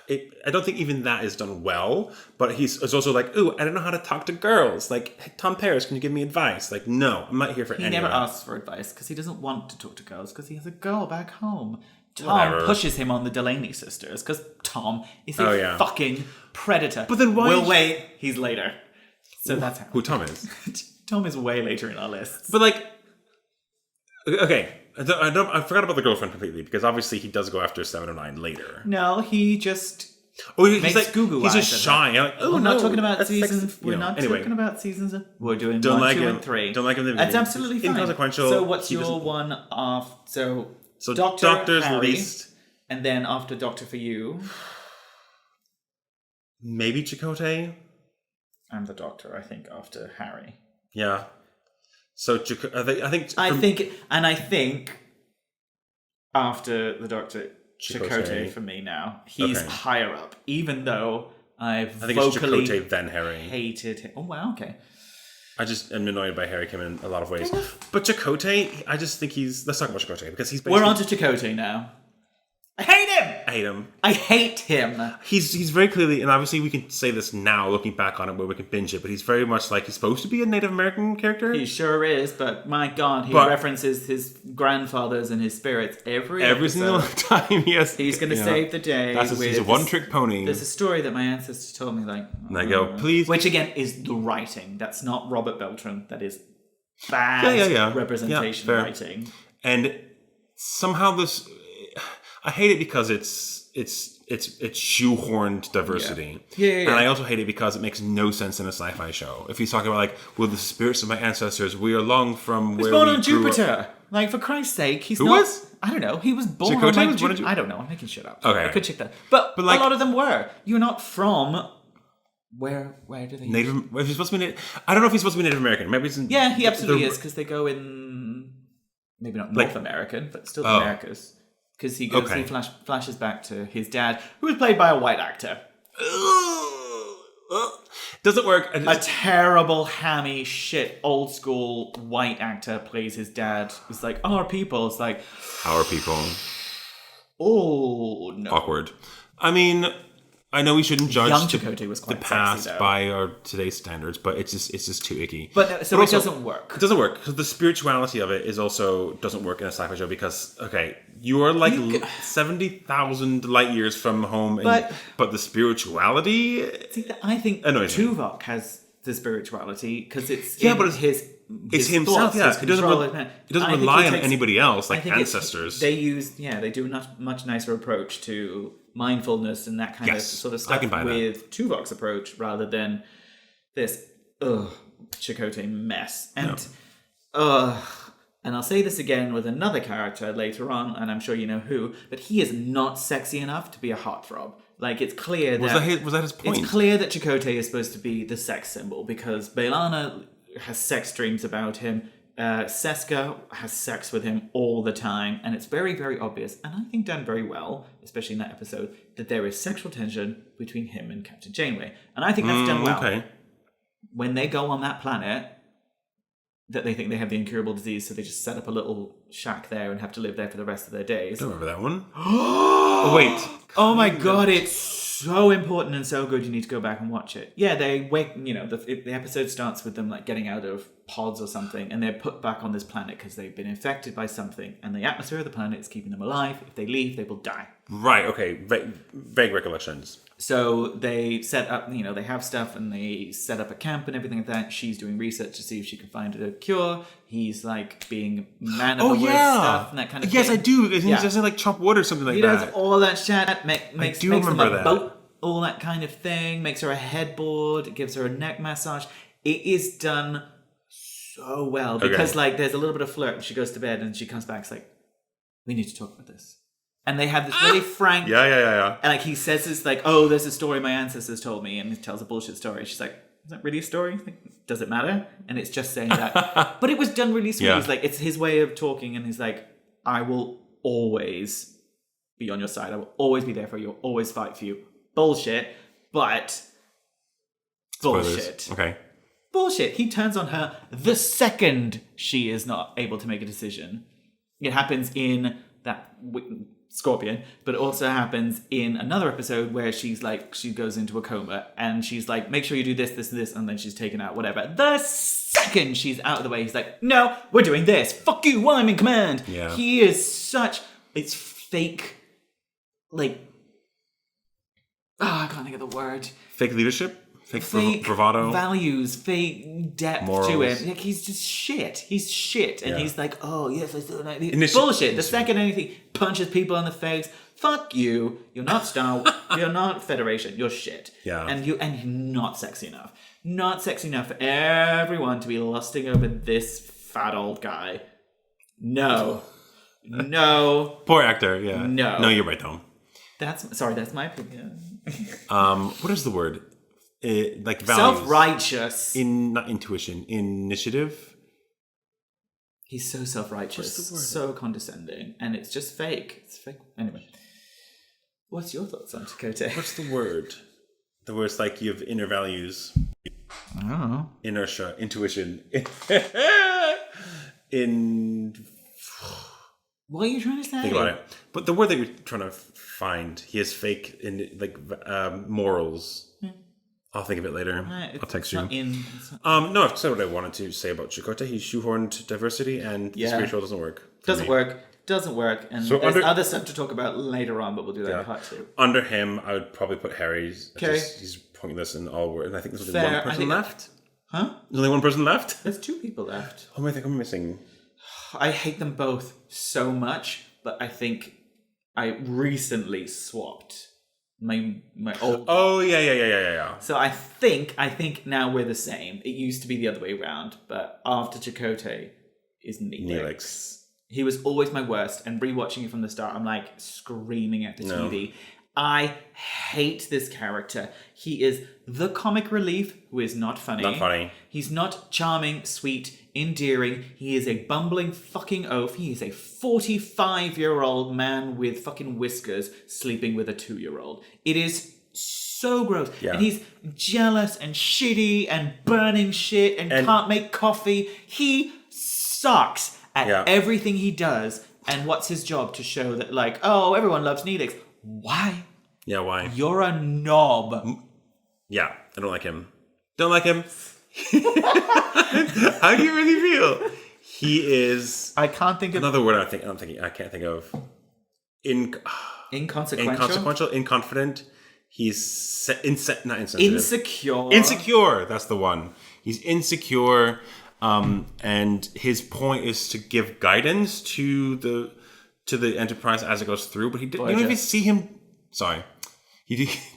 I don't think even that is done well, but it's also like, ooh, I don't know how to talk to girls. Like, hey, Tom Paris, can you give me advice? Like, no, I'm not here for any of that. He never asks for advice because he doesn't want to talk to girls because he has a girl back home. Tom pushes him on the Delaney sisters because Tom is a fucking predator. But then why? We'll wait. He's later. So that's how. Who Tom is? Tom is way later in our lists. But like, okay. I forgot about the girlfriend completely because obviously he does go after 7 or 9 later. No, he just he's like Google. He's just shy. Like, we're not talking about seasons. We're not talking about seasons. We're doing 1, 2, and 3. Don't like him. That's absolutely fine. Inconsequential. So what's your one off? So Doctor's Harry, least, and then after Doctor for you, maybe Chakotay. I'm the Doctor. I think after Harry. Yeah. So I think after the Doctor, Chakotay for me now. He's higher up, even though I think vocally it's Chakotay then Harry. Hated him. Oh wow, okay. I just am annoyed by Harry Kim in a lot of ways. But Chakotay, I just think let's talk about Chakotay because he's we're on to Chakotay now. I hate him. He's very clearly, and obviously we can say this now, looking back on it, where we can binge it, but he's very much like he's supposed to be a Native American character. He sure is, but my God, he references his grandfathers and his spirits every single time. Yes, he's going to save the day. He's a one-trick pony. There's a story that my ancestor told me, and I go, please, which again is the writing. That's not Robert Beltran. That is bad representation writing. And somehow this. I hate it because it's shoehorned diversity. Yeah. And I also hate it because it makes no sense in a sci-fi show. If he's talking about like, well, the spirits of my ancestors, we are long from where born we on grew up. Jupiter. Like, for Christ's sake, he's Who not... was? I don't know. He was born Chakotay on, like, was born on I don't know. I'm making shit up. Okay. I could check that. But like, a lot of them were. You're not from... Where do they... Native... If he's supposed to be I don't know if he's supposed to be Native American. Maybe it's in... Yeah, he absolutely is, because they go in... Maybe not North American, but still the Americas. Because he goes, he flashes back to his dad, who was played by a white actor. Doesn't work. A terrible, hammy, shit, old school white actor plays his dad. It's like, our people. It's like... Our people. Oh, no. Awkward. I mean... I know we shouldn't judge Chakotay was quite the past sexy, by our today's standards, but it's just too icky. But it doesn't work. It doesn't work because the spirituality of it doesn't work in a sci-fi show because you are like 70,000 light years from home, but the spirituality. I think Tuvok has the spirituality because it's himself. Thoughts, He doesn't rely on anybody else like ancestors. They do a much nicer approach to mindfulness and that kind of sort of stuff with Tuvok's approach rather than this Chakotay mess. And I'll say this again with another character later on, and I'm sure you know who, but he is not sexy enough to be a heartthrob. Like, it's clear that... Was that his point? It's clear that Chakotay is supposed to be the sex symbol because B'Elanna has sex dreams about him. Seska has sex with him all the time, and it's very, very obvious, and I think done very well, especially in that episode, that there is sexual tension between him and Captain Janeway. And I think that's done well. Okay. When they go on that planet, that they think they have the incurable disease, so they just set up a little shack there and have to live there for the rest of their days. I don't remember that one. Oh, wait. Oh my god, it's so important and so good, you need to go back and watch it. Yeah, they wake, the episode starts with them like getting out of pods or something, and they're put back on this planet because they've been infected by something, and the atmosphere of the planet is keeping them alive. If they leave, they will die. Right, okay. Vague recollections. So they set up, they have stuff, and they set up a camp and everything like that. She's doing research to see if she can find a cure. He's like being man of the word stuff and that kind of thing. Yes, I do. He doesn't like chop wood or something like that. He does all that shit. Makes them a boat, all that kind of thing. Makes her a headboard. Gives her a neck massage. It is done so well because there's a little bit of flirt. And she goes to bed and she comes back. It's like, we need to talk about this. And they have this really frank... Yeah. And he says this there's a story my ancestors told me, and he tells a bullshit story. She's like, is that really a story? Like, does it matter? And it's just saying that. But it was done really sweet. He's like, it's his way of talking, and he's like, I will always be on your side. I will always be there for you. I'll always fight for you. Bullshit. But... bullshit. Spoilers. Okay. Bullshit. He turns on her the second she is not able to make a decision. It happens in that... Scorpion, but it also happens in another episode where she goes into a coma and she's like, make sure you do this, this, and this, and then she's taken out, whatever. The second she's out of the way, he's like, no, we're doing this. Fuck you, I'm in command. Yeah. He is it's fake, I can't think of the word. Fake leadership? Fake bravado? Values, fake depth morals. to him. Like, he's just shit. He's shit. And he's like, oh, yes, I still like this. Bullshit. The second anything punches people in the face, fuck you. You're not you're not Federation. You're shit. Yeah. And you're not sexy enough. Not sexy enough for everyone to be lusting over this fat old guy. No. No. Poor actor, yeah. No, you're right, though. That's my opinion. What is the word? Values. Self-righteous. Not intuition, initiative. He's so self-righteous, so condescending, and it's just fake. It's fake. Anyway, what's your thoughts on Chakotay? What's the word? The word's like you have inner values. I don't know. Inertia, intuition. What are you trying to say? Think about it. But the word that you're trying to find, he has fake morals. I'll think of it later. I'll text you. No, I've said what I wanted to say about Chakotay. He's shoehorned diversity, and the spiritual doesn't work. Doesn't work. And so there's other stuff to talk about later on, but we'll do that in part 2. Under him, I would probably put Harry's. Okay. He's pointless in all words. And I think there's only one person left. Huh? There's only one person left? There's 2 people left. Oh, I think I'm missing. I hate them both so much, but I think I recently swapped my old. Oh yeah. So I think now we're the same. It used to be the other way around, but after Chakotay is Neelix. He was always my worst, and rewatching it from the start, I'm like screaming at the TV. I hate this character. He is the comic relief who is not funny. Not funny. He's not charming, sweet, endearing. He is a bumbling fucking oaf. He is a 45-year-old man with fucking whiskers sleeping with a 2-year-old. It is so gross. Yeah. And he's jealous and shitty and burning shit and can't make coffee. He sucks at everything he does. And what's his job? To show that, like, oh, everyone loves Neelix. Why? Yeah, why? You're a knob. Yeah, I don't like him. Don't like him. How do you really feel? He is. I can't think of another word. I can't think of. Inconsequential. Inconfident. He's not insensitive. Insecure. Insecure. That's the one. He's insecure, and his point is to give guidance to the Enterprise as it goes through. But you don't even see him. Sorry,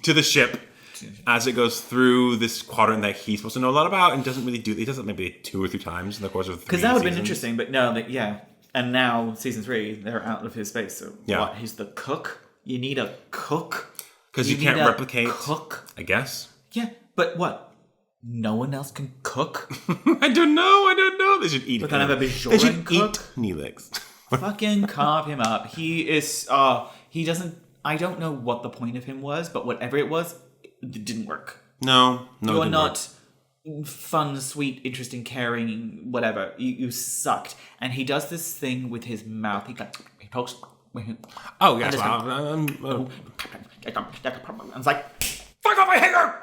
to the ship as it goes through this quadrant that he's supposed to know a lot about, and doesn't really do. He does it maybe 2 or 3 times in the course of 3 because that would have been seasons. interesting. But no, and now season 3, they're out of his space. So what? He's the cook. You need a cook. Because you can't replicate. Cook, I guess. Yeah, but what? No one else can cook. I don't know. They should eat. But kind of a Bajoran They should cook. eat Neelix. Fucking carve him up. He is. He doesn't. I don't know what the point of him was, but whatever it was, it didn't work. No. You're not fun, sweet, interesting, caring, whatever. You sucked. And he does this thing with his mouth. He talks. Oh yes. I was like, fuck off! I hate her.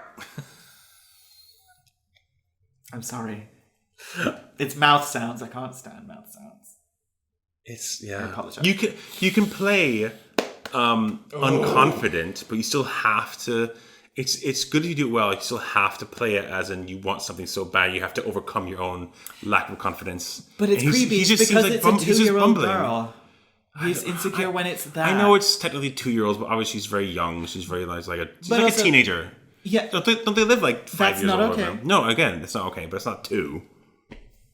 I'm sorry. It's mouth sounds. I can't stand mouth sounds. I apologize. You can play unconfident, but you still have to. It's good if you do it well. You still have to play it as in you want something so bad you have to overcome your own lack of confidence. But it's creepy because it's a 2-year-old girl. He's insecure when it's that. I know it's technically 2-year-olds, but obviously she's very young. She's very a teenager. Yeah. Don't they live like 5 years not old? Okay. No, again, it's not okay, but it's not 2.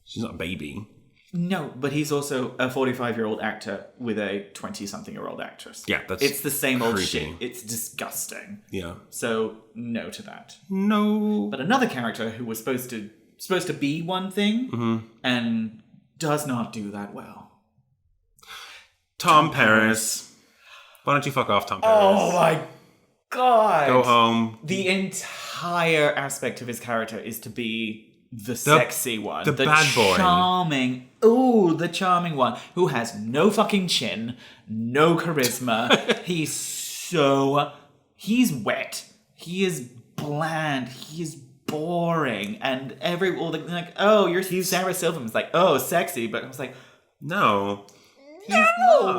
She's not a baby. No, but he's also a 45-year-old actor with a 20-something-year-old actress. Yeah, it's the same old creepy shit. It's disgusting. Yeah. So no to that. No. But another character who was supposed to be one thing and does not do that well. Tom Paris. Why don't you fuck off, Tom Paris? Oh my god. Go home. The entire aspect of his character is to be the sexy one. The bad boy. The charming one who has no fucking chin, no charisma. He's wet. He is bland. He is boring. And you're Sarah Silverman's like, oh, sexy. But I was like, no. He's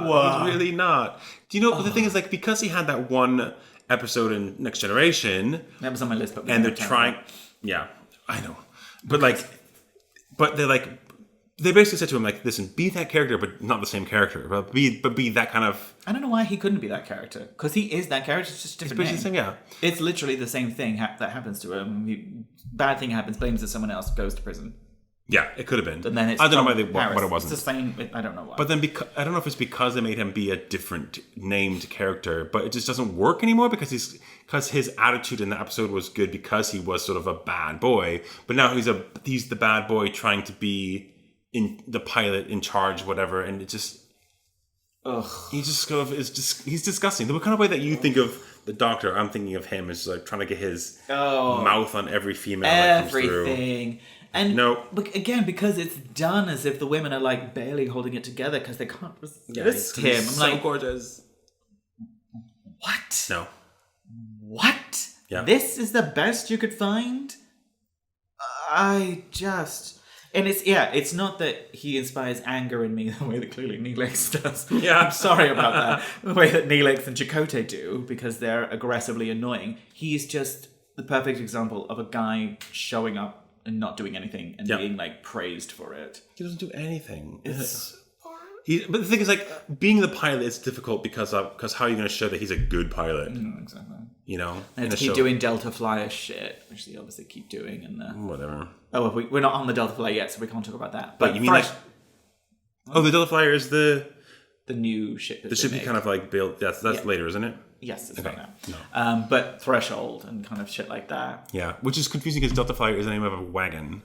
really not. Do you know, the thing is, like, because he had that one episode in Next Generation. That was on my list, but and they're trying. Yeah, I know. But they basically said to him, like, listen, be that character, but not the same character. But be that kind of. I don't know why he couldn't be that character. Because he is that character, it's just a different name. Same, yeah. It's literally the same thing that happens to him. Bad thing happens, blames it someone else, goes to prison. Yeah, it could have been. And then it's I don't know what it wasn't. It's the same. I don't know why. But then, I don't know if it's because they made him be a different named character, but it just doesn't work anymore because his attitude in the episode was good because he was sort of a bad boy. But now he's the bad boy trying to be in the pilot in charge, whatever, and it just. Ugh. He just sort of he's disgusting. The kind of way that you think of the Doctor, I'm thinking of him as like trying to get his mouth on every female that comes through. Everything. And no. But again, because it's done as if the women are like barely holding it together because they can't resist him. I'm so like, gorgeous. What? No. What? Yeah. This is the best you could find? And it's not that he inspires anger in me the way that clearly Neelix does. Yeah. I'm sorry about that. The way that Neelix and Chakotay do, because they're aggressively annoying. He's just the perfect example of a guy showing up and not doing anything and being like praised for it. He doesn't do anything. But the thing is, like, being the pilot is difficult because how are you going to show that he's a good pilot? Exactly. You know? And to keep doing Delta Flyer shit, which they obviously keep doing. Whatever. Oh, well, we're not on the Delta Flyer yet, so we can't talk about that. But you mean the Delta Flyer is the new ship. The ship he kind of like built. That's later, isn't it? Yes, it's okay. not now. No. But Threshold and kind of shit like that. Yeah, which is confusing because Delta Flyer is the name of a wagon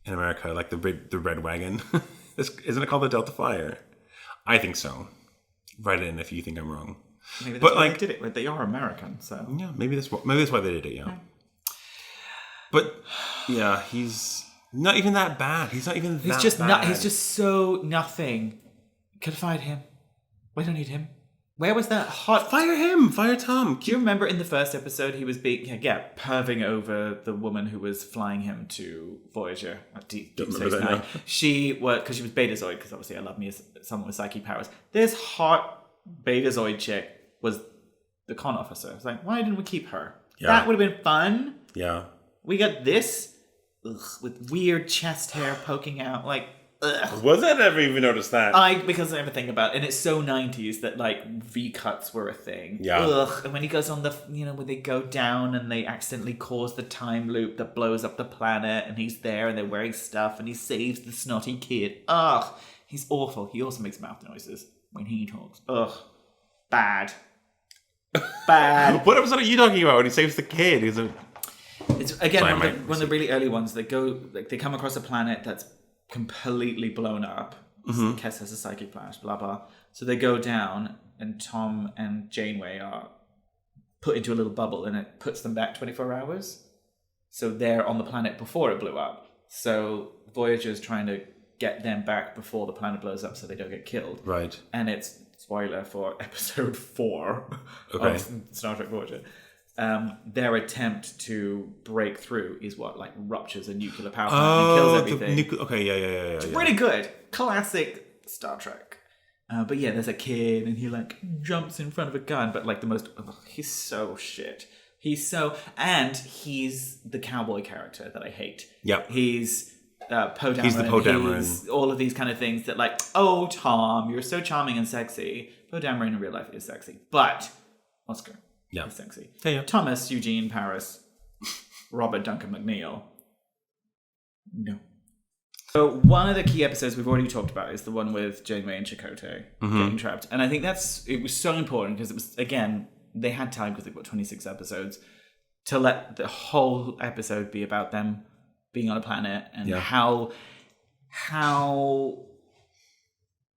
in America, like the red wagon. Isn't it called the Delta Flyer? I think so. Write it in if you think I'm wrong. Maybe that's why they did it. They are American, so yeah. Maybe that's why they did it. Yeah. But yeah, he's not even that bad. He's not even. He's just so nothing. Could have fired him. We don't need him. Where was that hot? Fire him. Fire Tom. Do you remember in the first episode he was perving over the woman who was flying him to Voyager at Deep Space Nine? She was because she was Betazoid. Because obviously I love me as someone with psychic powers. This hot Betazoid chick was the con officer. It's like, why didn't we keep her? Yeah. That would have been fun. Yeah. We got this with weird chest hair poking out, like. Ugh. Was I never even noticed that? Because I never think about it, and it's so 90s that like V cuts were a thing. Yeah. Ugh. And when he goes on when they go down and they accidentally cause the time loop that blows up the planet, and he's there and they're wearing stuff, and he saves the snotty kid. Ugh. He's awful. He also makes mouth noises when he talks. Ugh. Bad. Bad. What episode are you talking about when he saves the kid? It's again one of the really early ones. They go they come across a planet that's completely blown up. Mm-hmm. Kes has a psychic flash, blah blah. So they go down, and Tom and Janeway are put into a little bubble, and it puts them back 24 hours. So they're on the planet before it blew up. So Voyager's trying to get them back before the planet blows up, so they don't get killed. Right. And it's spoiler for episode 4 of Star Trek Voyager. Their attempt to break through is ruptures a nuclear power plant and kills everything. Yeah. It's pretty good. Classic Star Trek. But yeah, there's a kid and he jumps in front of a gun, but he's so shit. He's the cowboy character that I hate. Yeah. He's Poe Dameron. He's the Poe Dameron. He's all of these kind of things that oh, Tom, you're so charming and sexy. Poe Dameron in real life is sexy. But Oscar. Yeah. He's sexy. Yeah. Thomas Eugene Paris, Robert Duncan McNeil. No. So one of the key episodes we've already talked about is the one with Janeway and Chakotay getting trapped. And I think it was so important because it was, again, they had time because they've got 26 episodes to let the whole episode be about them being on a planet and how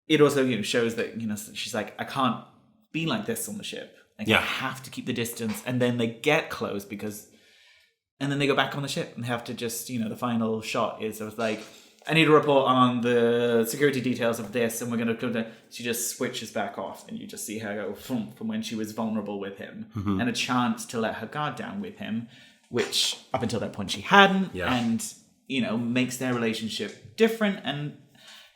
it also, shows that, she's like, I can't be like this on the ship. I have to keep the distance, and then they get close and then they go back on the ship and have to just, the final shot is I need a report on the security details of this, and we're going to come to. She just switches back off, and you just see her go from when she was vulnerable with him, and a chance to let her guard down with him, which up until that point she hadn't, and makes their relationship different, and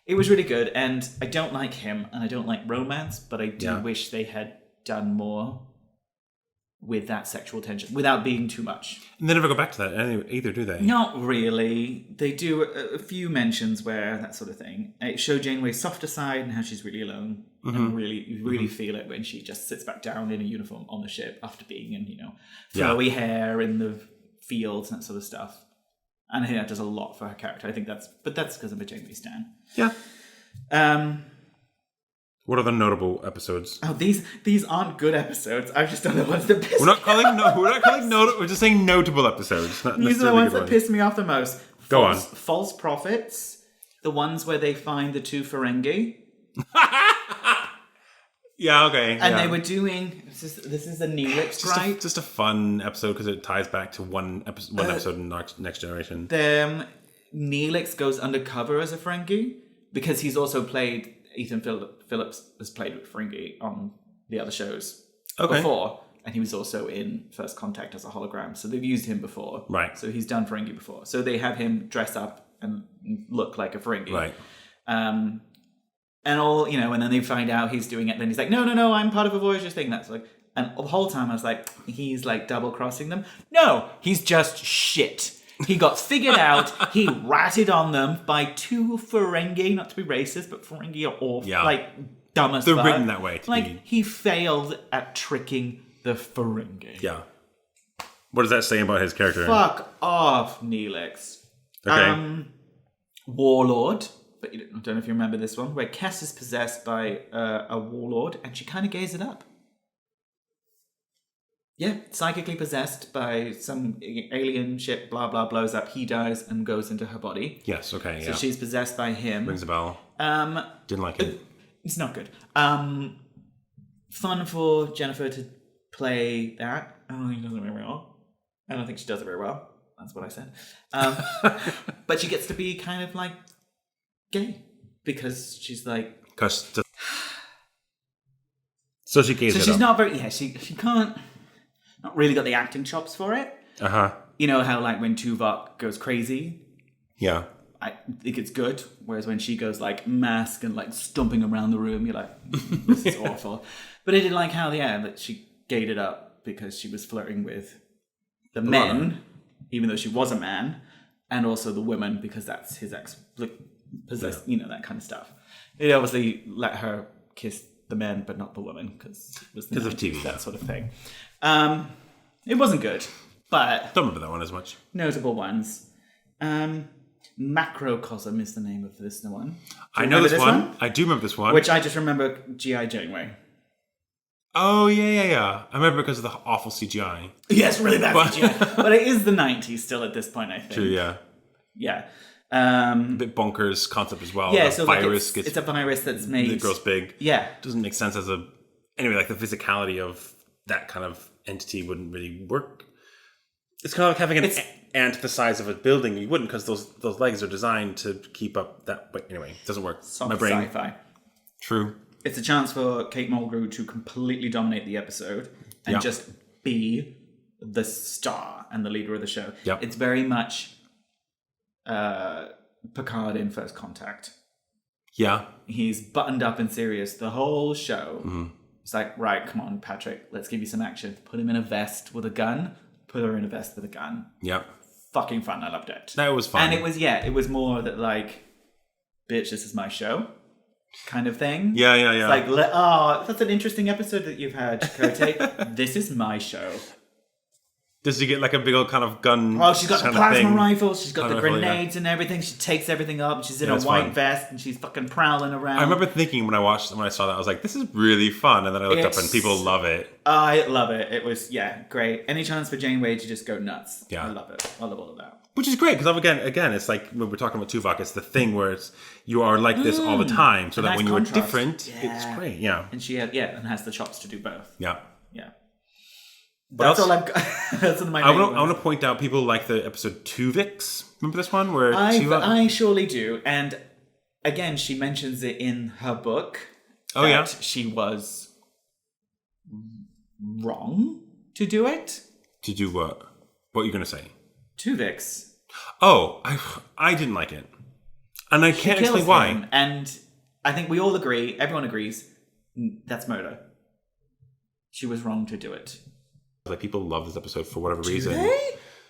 it was really good. And I don't like him, and I don't like romance, but I do wish they had done more with that sexual tension without being too much. And they never go back to that either, do they? Not really. They do a few mentions where that sort of thing. It showed Janeway's softer side and how she's really alone. And you really feel it when she just sits back down in a uniform on the ship after being in, flowy hair in the fields and that sort of stuff. And I think that does a lot for her character. I think that's because I'm a Janeway stan. Yeah. What are the notable episodes? Oh, these aren't good episodes. I've just done the ones that piss me off. We're not calling notable. We're just saying notable episodes. These are the ones that piss me off the most. Go on. False prophets. The ones where they find the 2 Ferengi. Yeah, okay. And they were doing... This is the Neelix, right? Just a fun episode because it ties back to one episode in Next Generation. Neelix goes undercover as a Ferengi because he's also played... Ethan Phillips has played with Ferengi on the other shows before, and he was also in First Contact as a hologram. So they've used him before, right? So he's done Ferengi before. So they have him dress up and look like a Ferengi, right? And all and then they find out he's doing it. Then he's like, no, I'm part of a Voyager thing. That's and the whole time I was like, he's double crossing them. No, he's just shit. He got figured out. He ratted on them by 2 Ferengi, not to be racist, but Ferengi are awful, dumb as They're fuck. written that way. He failed at tricking the Ferengi. Yeah. What does that say about his character? Fuck off, Neelix. Okay. Warlord. But I don't know if you remember this one, where Cass is possessed by a warlord, and she kind of gays it up. Yeah, psychically possessed by some alien shit, blah, blah, blows up. He dies and goes into her body. Yes, okay, So she's possessed by him. Rings a bell. Didn't like it. It's not good. Fun for Jennifer to play that. I don't think she does it very well. I don't think she does it very well. That's what I said. But she gets to be kind of like gay because she's like. So she gays it she's up. not very. Yeah, she can't. Not really got the acting chops for it. You know how like when Tuvok goes crazy. Yeah. I think it's good. Whereas when she goes like mask and like stomping around the room, you're like, this is awful. But I did like how that she gayed it up because she was flirting with the men, even though she was a man, and also the women because that's his ex possessed, that kind of stuff. It obviously let her kiss the men, but not the women because it was because of TV, that sort of thing. It wasn't good, but don't remember that one as much. Notable ones. Macrocosm is the name of this one. I know this one. I do remember this one. Which I just remember G.I. Janeway. Oh, yeah. I remember because of the awful CGI. Yes, really bad CGI. But it is the 90s still at this point, I think. True, yeah. Yeah. A bit bonkers concept as well. Yeah, the so virus it's a virus that's made... It grows big. Yeah. Doesn't make sense as a... Anyway, like the physicality of that kind of entity wouldn't really work. It's kind of like having an ant the size of a building. You wouldn't because those legs are designed to keep up that... But anyway, it doesn't work. Soft My brain. sci-fi. True. It's a chance for Kate Mulgrew to completely dominate the episode and just be the star and the leader of the show. Yep. It's very much Picard in First Contact. Yeah. He's buttoned up and serious the whole show. Mm-hmm. It's like, right, come on, Patrick, let's give you some action. Put him in a vest with a gun. Put her in a vest with a gun. Yep. Fucking fun. I loved it. That was fun. And it was more that like, bitch, this is my show kind of thing. Yeah. It's like, that's an interesting episode that you've had, Chakotay. This is my show. Does she get like a big old kind of gun? Oh, she's got the plasma rifle. She's got the rifle, grenades and everything. She takes everything up. She's in a white vest and she's fucking prowling around. I remember thinking when I saw that, I was like, this is really fun. And then I looked up and people love it. I love it. It was, great. Any chance for Janeway to just go nuts. Yeah. I love it. I love all of that. Which is great because again, it's like when we're talking about Tuvok, it's the thing where you are like this all the time, so that when you are different, it's great. Yeah. And she has the chops to do both. Yeah. Yeah. That's all I've got. That's one of my I want to point out people like the episode Tuvix. Remember this one where I surely do. And again, she mentions it in her book. Oh yeah, she was wrong to do it. To do what? What are you going to say? Tuvix. Oh, I didn't like it, and I can't explain why. And I think we all agree. Everyone agrees. That's murder. She was wrong to do it. Like people love this episode for whatever reason.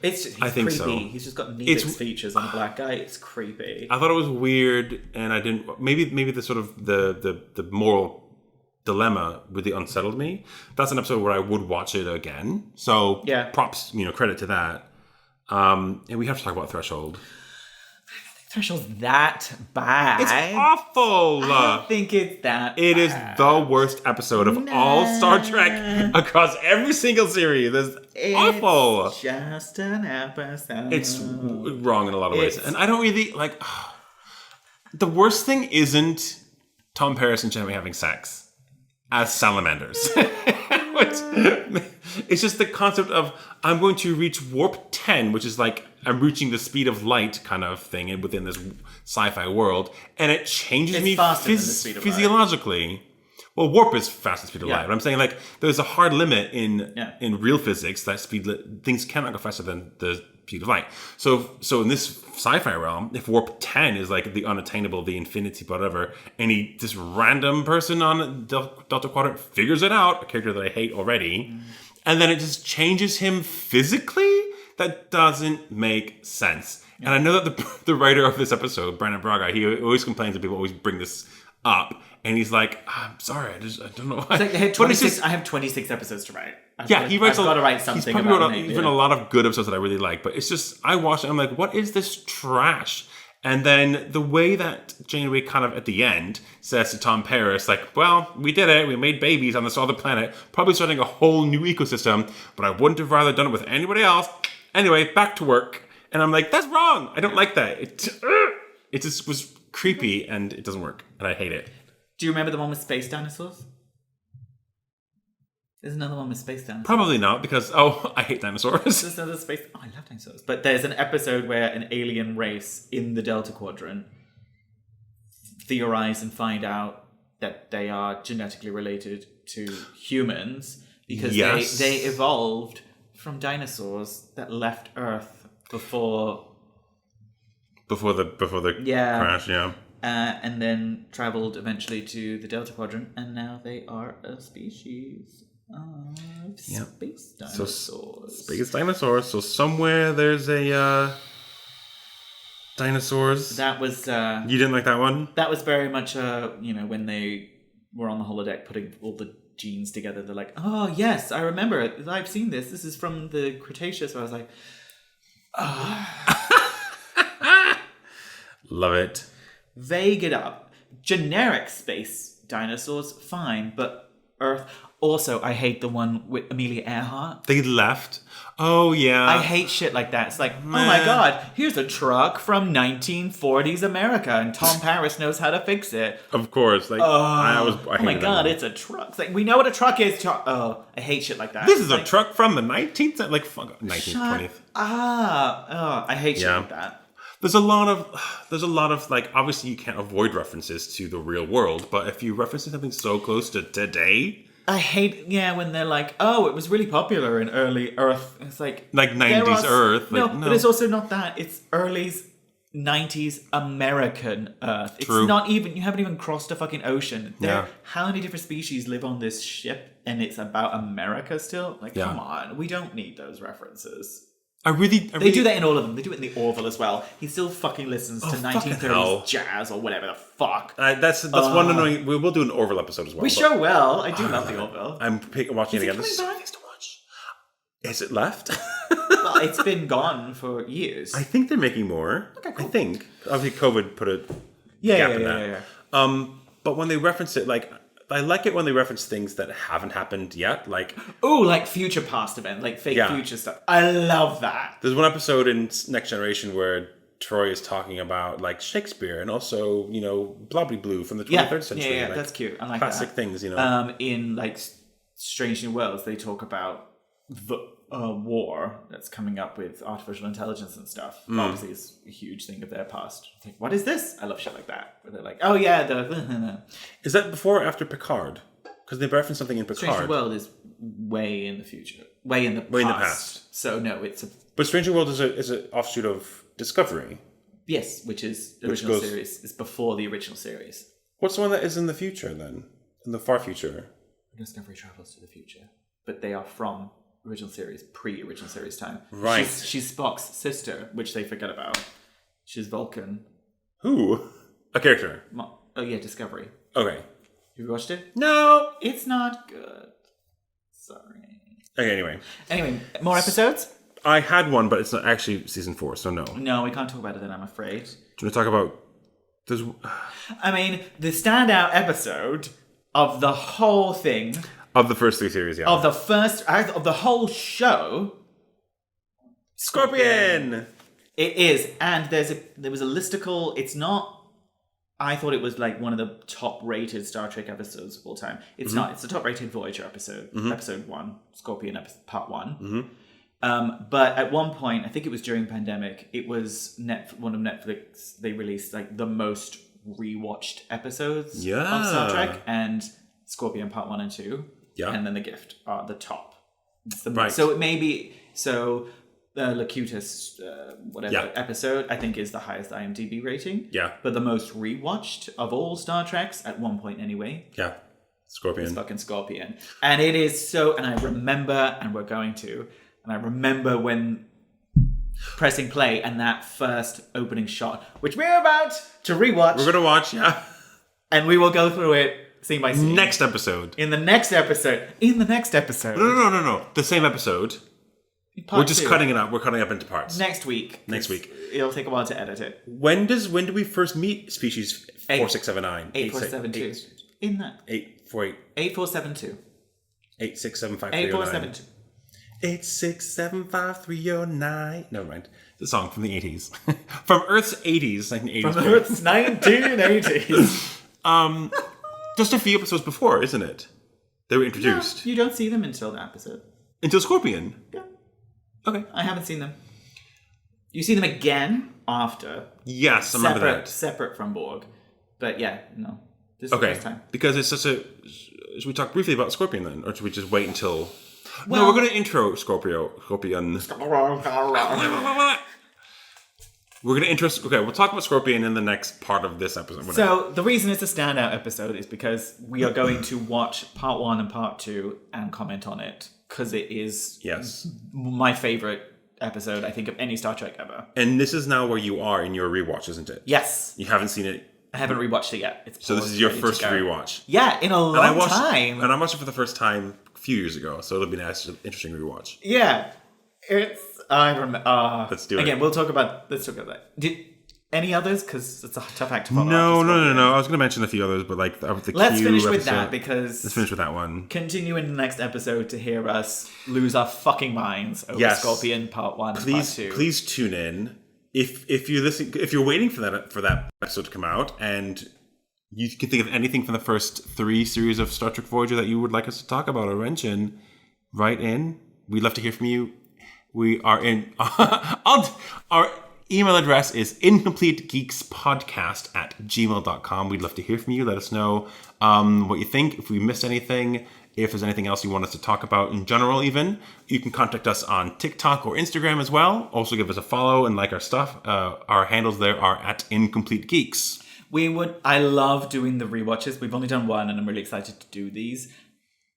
He's I think creepy. So. He's just got Neelix features on a black guy. It's creepy. I thought it was weird, and I didn't. Maybe the sort of the moral dilemma really unsettled me. That's an episode where I would watch it again. So props, credit to that. And we have to talk about Threshold. Threshold's that bad. It's awful. I don't think it's that It bad. is the worst episode of all Star Trek across every single series. It's awful. Just an episode. It's wrong in a lot of ways. And I don't really like... the worst thing isn't Tom Paris and Janeway having sex as salamanders. It's just the concept of I'm going to reach warp 10, which is like I'm reaching the speed of light kind of thing within this sci-fi world, and it changes me physiologically. Well, warp is fast as speed of light, but I'm saying like there's a hard limit in real physics that things cannot go faster than the speed of light. So in this sci-fi realm, if warp 10 is like the unattainable, the infinity, whatever, and this random person on Delta Quadrant figures it out, a character that I hate already, and then it just changes him physically, That doesn't make sense. Yeah. And I know that the writer of this episode, Brandon Braga, he always complains that people always bring this up. And he's like, I'm sorry, I don't know why. It's like they had 26, I have 26 episodes to write. I've got to write something. He's probably written a lot of good episodes that I really like. But it's just, I watched it and I'm like, what is this trash? And then the way that Janeway kind of at the end says to Tom Paris, like, well, we did it. We made babies on this other planet, probably starting a whole new ecosystem, but I wouldn't have rather done it with anybody else. Anyway, back to work. And I'm like, that's wrong. I don't like that. It just was creepy and it doesn't work. And I hate it. Do you remember the one with space dinosaurs? There's another one with space dinosaurs. Probably not, because, I hate dinosaurs. There's another space... Oh, I love dinosaurs. But there's an episode where an alien race in the Delta Quadrant theorize and find out that they are genetically related to humans because they evolved from dinosaurs that left Earth before the crash, yeah. And then traveled eventually to the Delta Quadrant, and now they are a species of space dinosaurs. Space dinosaurs. So somewhere there's a dinosaurs. That was... you didn't like that one? That was very much, when they were on the holodeck putting all the genes together, they're like, oh, yes, I remember it. I've seen this. This is from the Cretaceous. So I was like, love it. Vague it up. Generic space dinosaurs, fine, but Earth... Also, I hate the one with Amelia Earhart. They left. Oh, yeah. I hate shit like that. It's like, oh my God, here's a truck from 1940s America, and Tom Paris knows how to fix it. Of course. Like, oh my God, it's a truck. It's like, we know what a truck is. I hate shit like that. This is a truck from the 19th, like, 1920th. I hate shit like that. There's a lot of like, obviously you can't avoid references to the real world, but if you're referencing something so close to today... I hate, when they're like, oh, it was really popular in early Earth. It's like 90s Earth. No, but it's also not that. It's early 90s American Earth. It's True. not even, you haven't even crossed a fucking ocean. How many different species live on this ship and it's about America still? Like, come on. We don't need those references. They do that in all of them. They do it in the Orville as well. He still fucking listens to 1930s jazz or whatever the fuck. That's one annoying... We will do an Orville episode as well. We sure will. I do love the Orville. I'm watching it again. This is to watch. Is it left? Well, it's been gone for years. I think they're making more. Okay, cool. I think. Obviously, COVID put a gap in that. But when they reference it, like... I like it when they reference things that haven't happened yet, like... Oh, like future past event, like fake future stuff. I love that. There's one episode in Next Generation where Troy is talking about, like, Shakespeare and also, Blobby Blue from the 23rd century. Yeah, like, that's cute. I like classic that. things, In, like, Strange New Worlds, they talk about the war that's coming up with artificial intelligence and stuff. Obviously, it's a huge thing of their past. It's like, what is this? I love shit like that. Where they're like, oh yeah, Is that before or after Picard? Because they reference something in Picard. Strange New World is way in the future. Way in the past. So no, it's a... But Strange New World is an offshoot of Discovery. Yes, which is the original series. It's before the original series. What's the one that is in the future then? In the far future? Discovery travels to the future. But they are from... original series, pre-original series time. Right. She's Spock's sister, which they forget about. She's Vulcan. Who? A character? Discovery. Okay. You watched it? No! It's not good. Sorry. Okay, anyway, more episodes? I had one, but it's not actually season 4, so no. No, we can't talk about it then, I'm afraid. Do you want to talk about... the standout episode of the whole thing... Of the first 3 series, yeah. Of the whole show... Scorpion! It is, and there was a listicle. It's not... I thought it was like one of the top-rated Star Trek episodes of all time. It's not. It's the top-rated Voyager episode. Episode 1. Scorpion part 1. But at one point, I think it was during pandemic, it was one of Netflix, they released like the most rewatched episodes of Star Trek, and Scorpion part 1 and 2. Yeah. And then The Gift are the top. It's the most. So it may be... So... The Locutus, episode, I think, is the highest IMDb rating. Yeah. But the most rewatched of all Star Treks, at one point anyway. Yeah. Scorpion. It's fucking Scorpion. And it is so... And I remember, and we're going to... And I remember when pressing play and that first opening shot, which we're about to rewatch. We're going to watch, yeah. And we will go through it scene by scene. Next episode. In the next episode. No. The same episode. We're just cutting it up. We're cutting it up into parts. Next week. It'll take a while to edit it. When do we first meet species 4679? 8472. In that. 848. 8472. 8675309. 8472. 8675309. Never mind. The song from the 80s. From Earth's 80s, 1980s. From Earth's 1980s. Just a few episodes before, isn't it? They were introduced. No, you don't see them until the episode. Until Scorpion? Yeah. Okay. I haven't seen them. You see them again after. Yes, I remember that. Separate from Borg. But yeah, no. This is the first time. Because it's such a... Should we talk briefly about Scorpion then? Or should we just wait until... Well, no, we're going to intro Scorpion. We're going to intro... Okay, we'll talk about Scorpion in the next part of this episode. Whatever. So, the reason it's a standout episode is because we are going to watch part 1 and part 2 and comment on it. Because it is my favorite episode, I think, of any Star Trek ever. And this is now where you are in your rewatch, isn't it? Yes. You haven't seen it? I haven't rewatched it yet. So this is your first rewatch? Yeah, in a long time. And I watched it for the first time a few years ago, so it'll be an interesting rewatch. Yeah. I remember. Let's do it. Again, let's talk about that. Any others? Because it's a tough act to follow. No. I was going to mention a few others, but like the let's Q finish episode, with that because let's finish with that one. Continue in the next episode to hear us lose our fucking minds over Scorpion Part 1 and Part 2. Please tune in. If you're waiting for that episode to come out, and you can think of anything from the first 3 series of Star Trek Voyager that you would like us to talk about or mention, write in. We'd love to hear from you. We are in our email address is incompletegeekspodcast@gmail.com. We'd love to hear from you. Let us know what you think, if we missed anything, if there's anything else you want us to talk about in general even. You can contact us on TikTok or Instagram as well. Also give us a follow and like our stuff. Our handles there are @incompletegeeks. I love doing the rewatches. We've only done one and I'm really excited to do these.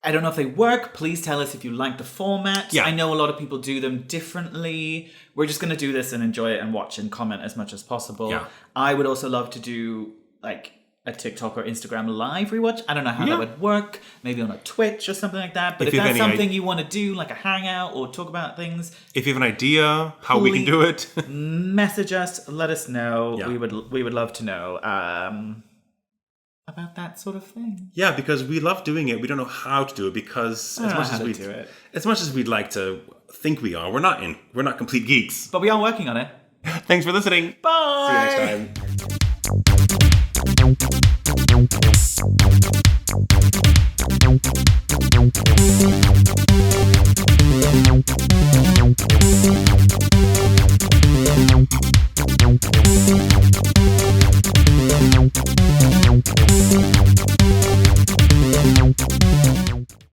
I don't know if they work. Please tell us if you like the format. Yeah. I know a lot of people do them differently. We're just going to do this and enjoy it and watch and comment as much as possible. Yeah. I would also love to do like a TikTok or Instagram live rewatch. I don't know how that would work. Maybe on a Twitch or something like that. But if that's something you want to do, like a hangout or talk about things. If you have an idea how we can do it. Message us. Let us know. Yeah. We would love to know. About that sort of thing. Yeah, because we love doing it. We don't know how to do it because as much as we'd like to think we are, we're not complete geeks. But we are working on it. Thanks for listening. Bye. See you next time.